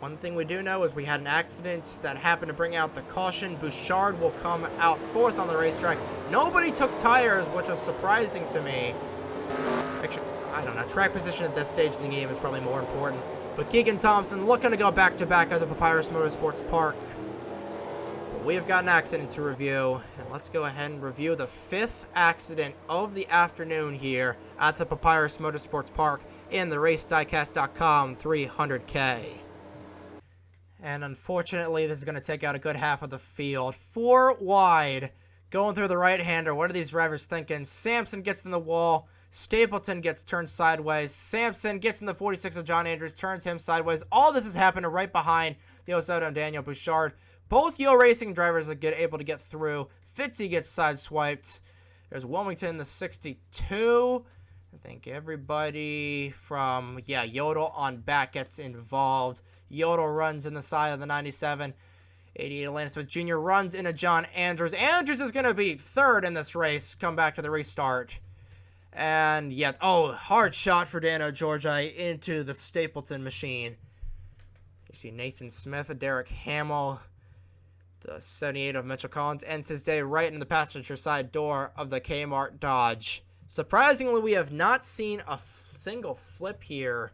One thing we do know is we had an accident that happened to bring out the caution. Bouchard will come out 4th on the racetrack. Nobody took tires, which was surprising to me. Actually, I don't know. Track position at this stage in the game is probably more important. But Keegan Thompson looking to go back-to-back at the Papyrus Motorsports Park. But we have got an accident to review. And let's go ahead and review the 5th accident of the afternoon here at the Papyrus Motorsports Park in the RaceDiecast.com 300K. And unfortunately, this is going to take out a good half of the field. 4 wide, going through the right-hander. What are these drivers thinking? Sampson gets in the wall. Stapleton gets turned sideways. Sampson gets in the 46 of John Andrews, turns him sideways. All this is happening right behind the 07 of Daniel Bouchard. Both Yo Racing drivers are able to get through. Fitzy gets sideswiped. There's Wilmington, the 62. I think everybody from, Yodel on back gets involved. Yodel runs in the side of the 97. 88 Atlantis Smith Jr. runs into John Andrews. Andrews is going to be 3rd in this race. Come back to the restart. And, hard shot for Dano Georgi into the Stapleton machine. You see Nathan Smith, Derek Hamill, the 78 of Mitchell Collins, ends his day right in the passenger side door of the Kmart Dodge. Surprisingly, we have not seen a single flip here,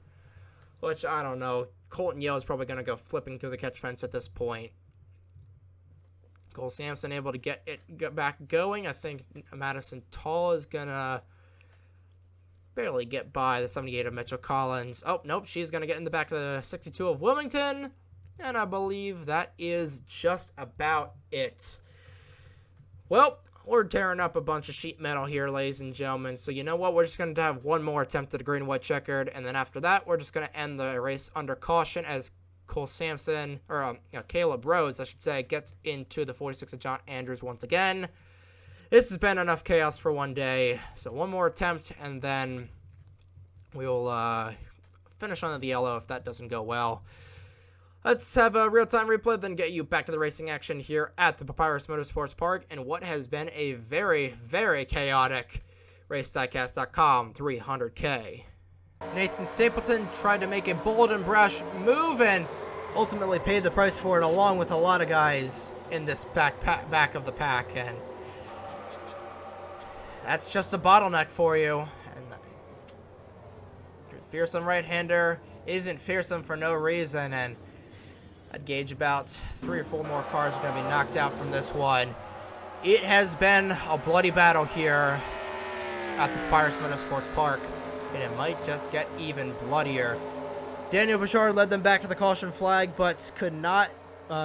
which, I don't know. Colton Yale is probably going to go flipping through the catch fence at this point. Cole Sampson able to get back going. I think Madison Tall is going to barely get by the 78 of Mitchell Collins. Oh, nope, she's going to get in the back of the 62 of Wilmington. And I believe that is just about it. Well, we're tearing up a bunch of sheet metal here, ladies and gentlemen. So you know what? We're just going to have one more attempt at a green-white checkered. And then after that, we're just going to end the race under caution as Cole Sampson, or Caleb Rose, I should say, gets into the 46 of John Andrews once again. This has been enough chaos for one day. So one more attempt, and then we'll finish on the yellow if that doesn't go well. Let's have a real-time replay, then get you back to the racing action here at the Papyrus Motorsports Park and what has been a very, very chaotic RaceDiecast.com 300K. Nathan Stapleton tried to make a bold and brash move and ultimately paid the price for it, along with a lot of guys in this back of the pack, and that's just a bottleneck for you. And fearsome right-hander isn't fearsome for no reason, and I'd gauge about 3 or 4 more cars are going to be knocked out from this one. It has been a bloody battle here at the Papyrus Motorsports Park, and it might just get even bloodier. Daniel Bouchard led them back to the caution flag, but could not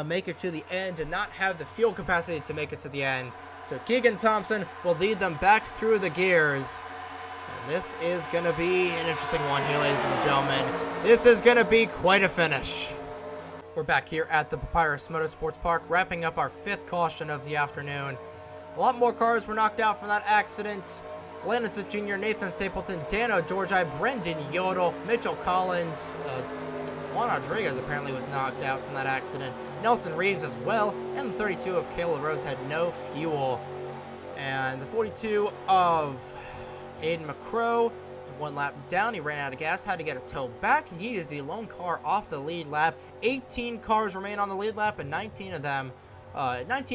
make it to the end, did not have the fuel capacity to make it to the end. So Keegan Thompson will lead them back through the gears. And this is going to be an interesting one here, ladies and gentlemen. This is going to be quite a finish. We're back here at the Papyrus Motorsports Park, wrapping up our 5th caution of the afternoon. A lot more cars were knocked out from that accident. Landon Smith Jr., Nathan Stapleton, Dano Georgi, Brendan Yodel, Mitchell Collins, Juan Rodriguez apparently was knocked out from that accident. Nelson Reeves as well, and the 32 of Caleb Rose had no fuel. And the 42 of Aiden McCrow, 1 lap down, he ran out of gas, had to get a tow back. He is the lone car off the lead lap. 18 cars remain on the lead lap, and 19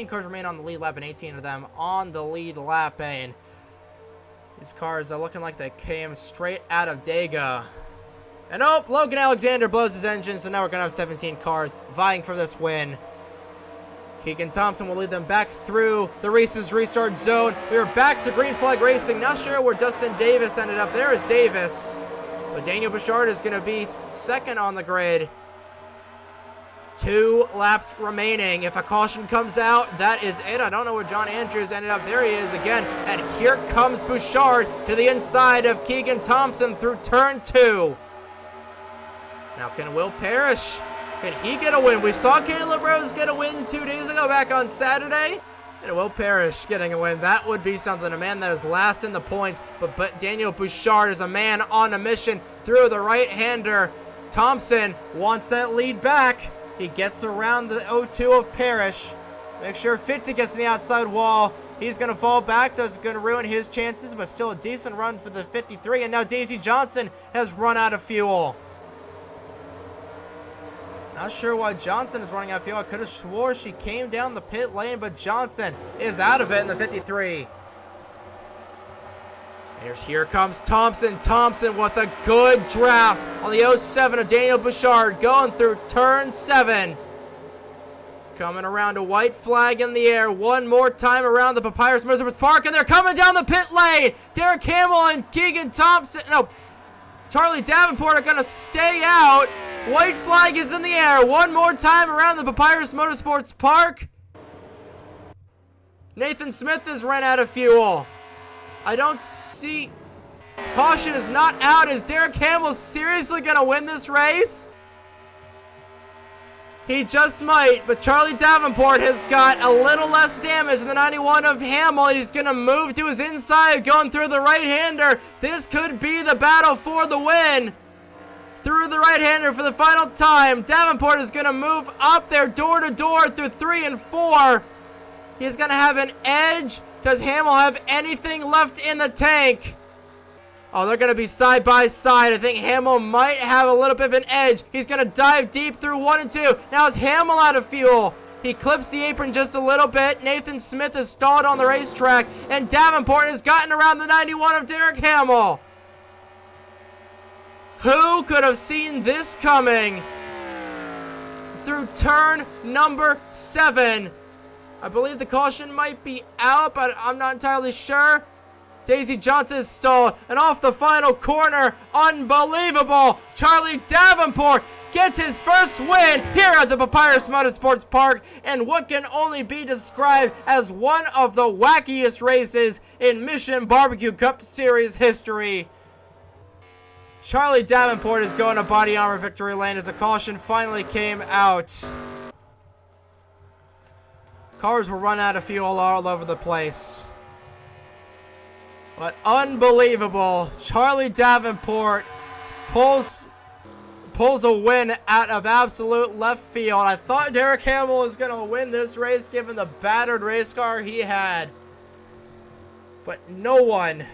cars remain on the lead lap, and 18 of them on the lead lap. And these cars are looking like they came straight out of Dega. And oh, Logan Alexander blows his engine, so now we're going to have 17 cars vying for this win. Keegan Thompson will lead them back through the race's restart zone. We are back to green flag racing. Not sure where Dustin Davis ended up. There is Davis. But Daniel Bouchard is going to be 2nd on the grid. 2 laps remaining. If a caution comes out, that is it. I don't know where John Andrews ended up. There he is again. And here comes Bouchard to the inside of Keegan Thompson through turn 2. Now can Will Parrish, can he get a win? We saw Caleb Rose get a win 2 days ago back on Saturday. And Will Parrish getting a win. That would be something. A man that is last in the points. But Daniel Bouchard is a man on a mission through the right-hander. Thompson wants that lead back. He gets around the 0-2 of Parrish. Make sure Fitzy gets to the outside wall. He's going to fall back. That's going to ruin his chances, but still a decent run for the 53. And now Daisy Johnson has run out of fuel. Not sure why Johnson is running out of fuel. I could have swore she came down the pit lane, but Johnson is out of it in the 53. Here comes Thompson. Thompson with a good draft on the 07 of Daniel Bouchard, going through turn 7. Coming around a white flag in the air. One more time around the Papyrus Motorsports Park, and they're coming down the pit lane. Derek Hamill and Keegan Thompson, no, Charlie Davenport are going to stay out. White flag is in the air. One more time around the Papyrus Motorsports Park. Nathan Smith has run out of fuel. I don't see... Caution is not out. Is Derek Hamill seriously going to win this race? He just might, but Charlie Davenport has got a little less damage than the 91 of Hamill. He's going to move to his inside, going through the right-hander. This could be the battle for the win. Through the right-hander for the final time. Davenport is going to move up there door-to-door through 3 and 4. He's going to have an edge. Does Hamill have anything left in the tank? Oh, they're going to be side by side. I think Hamill might have a little bit of an edge. He's going to dive deep through 1 and 2. Now is Hamill out of fuel. He clips the apron just a little bit. Nathan Smith is stalled on the racetrack. And Davenport has gotten around the 91 of Derek Hamill. Who could have seen this coming? Through turn number 7. I believe the caution might be out, but I'm not entirely sure. Daisy Johnson is stalled, and off the final corner, unbelievable, Charlie Davenport gets his first win here at the Papyrus Motorsports Park, and what can only be described as one of the wackiest races in Mission Barbecue Cup Series history. Charlie Davenport is going to body armor victory lane as a caution finally came out. Cars will run out of fuel all over the place. But unbelievable, Charlie Davenport pulls pulls a win out of absolute left field. I thought Derek Hamill was going to win this race given the battered race car he had. But no one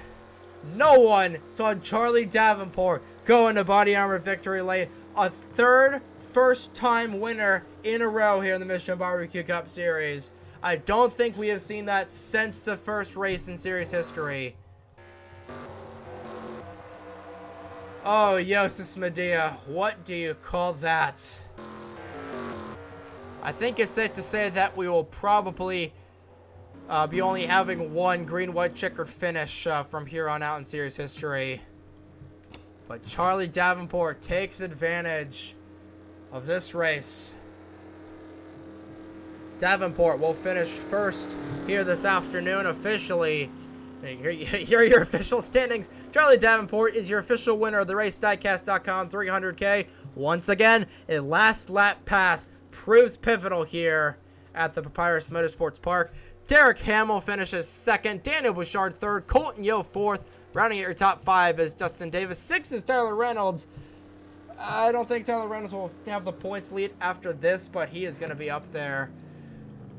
saw Charlie Davenport go into body armor victory lane. A third first-time winner in a row here in the Mission Barbecue Cup Series. I don't think we have seen that since the first race in series history. Oh, Yosis Medea, what do you call that? I think it's safe to say that we will probably be only having one green-white checkered finish from here on out in series history. But Charlie Davenport takes advantage of this race. Davenport will finish first here this afternoon officially. Here are your official standings. Charlie Davenport is your official winner of the race. Diecast.com 300K. Once again, a last lap pass proves pivotal here at the Papyrus Motorsports Park. Derek Hamill finishes second. Daniel Bouchard third. Colton Yo fourth. Rounding at your top five is Justin Davis. Sixth is Tyler Reynolds. I don't think Tyler Reynolds will have the points lead after this, but he is going to be up there.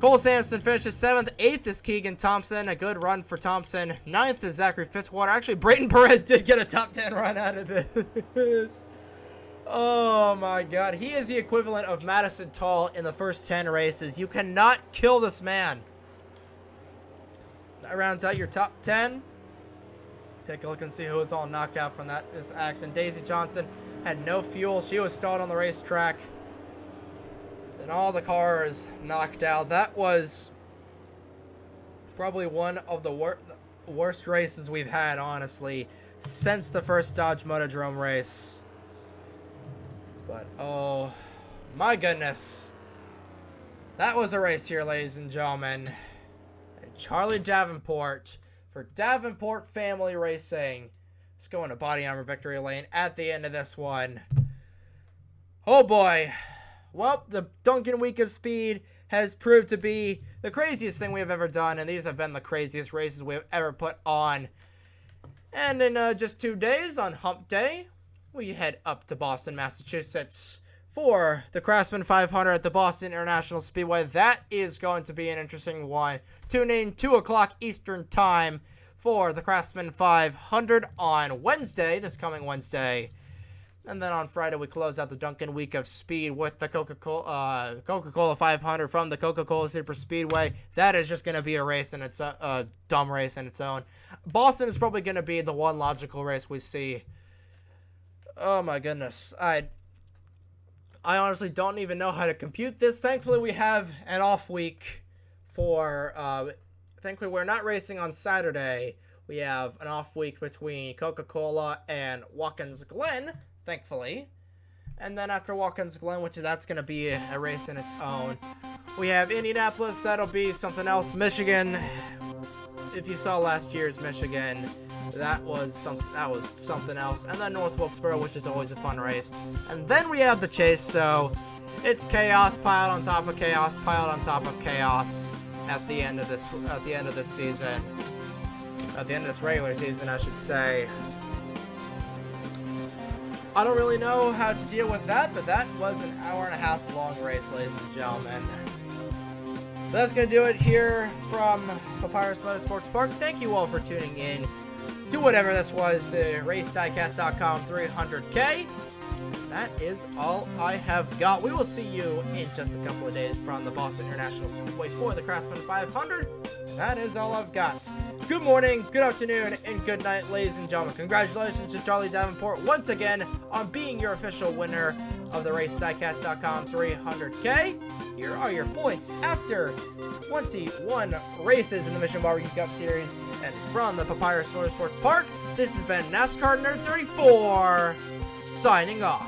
Cole Sampson finishes 7th. 8th is Keegan Thompson. A good run for Thompson. 9th is Zachary Fitzwater. Actually, Brayton Perez did get a top 10 run out of this. Oh, my God. He is the equivalent of Madison Tall in the first 10 races. You cannot kill this man. That rounds out your top 10. Take a look and see who was all knocked out from this accident. Daisy Johnson had no fuel. She was stalled on the racetrack. And all the cars knocked out. That was probably one of the worst races we've had, honestly, since the first Dodge Motodrome race. But, oh, my goodness. That was a race here, ladies and gentlemen. And Charlie Davenport, for Davenport Family Racing, is going to body armor victory lane at the end of this one. Oh, boy. Well, the Dunkin Week of Speed has proved to be the craziest thing we have ever done, and these have been the craziest races we have ever put on. And in just 2 days, on Hump Day, we head up to Boston, Massachusetts for the Craftsman 500 at the Boston International Speedway. That is going to be an interesting one. Tune in 2 o'clock Eastern Time for the Craftsman 500 on Wednesday, this coming Wednesday. And then on Friday, we close out the Dunkin Week of Speed with the Coca-Cola 500 from the Coca-Cola Super Speedway. That is just going to be a race, and it's a dumb race in its own. Boston is probably going to be the one logical race we see. Oh, my goodness. I honestly don't even know how to compute this. Thankfully, we have an off week for... thankfully, we're not racing on Saturday. We have an off week between Coca-Cola and Watkins Glen, thankfully. And then after Watkins Glen, that's going to be a race in its own. We have Indianapolis, that'll be something else. Michigan, if you saw last year's Michigan, that was something else. And then North Wilkesboro, which is always a fun race. And then we have the Chase, so it's chaos piled on top of chaos, piled on top of chaos at the end of this season. At the end of this regular season, I should say. I don't really know how to deal with that, but that was an hour-and-a-half long race, ladies and gentlemen. That's going to do it here from Papyrus Motorsports Park. Thank you all for tuning in to whatever this was, the RaceDiecast.com 300K. That is all I have got. We will see you in just a couple of days from the Boston International Speedway for the Craftsman 500. That is all I've got. Good morning, good afternoon, and good night, ladies and gentlemen. Congratulations to Charlie Davenport once again on being your official winner of the RaceDiecast.com 300K. Here are your points after 21 races in the Mission Barbecue Cup Series. And from the Papyrus Motorsports Park, this has been NASCAR Nerd 34, signing off.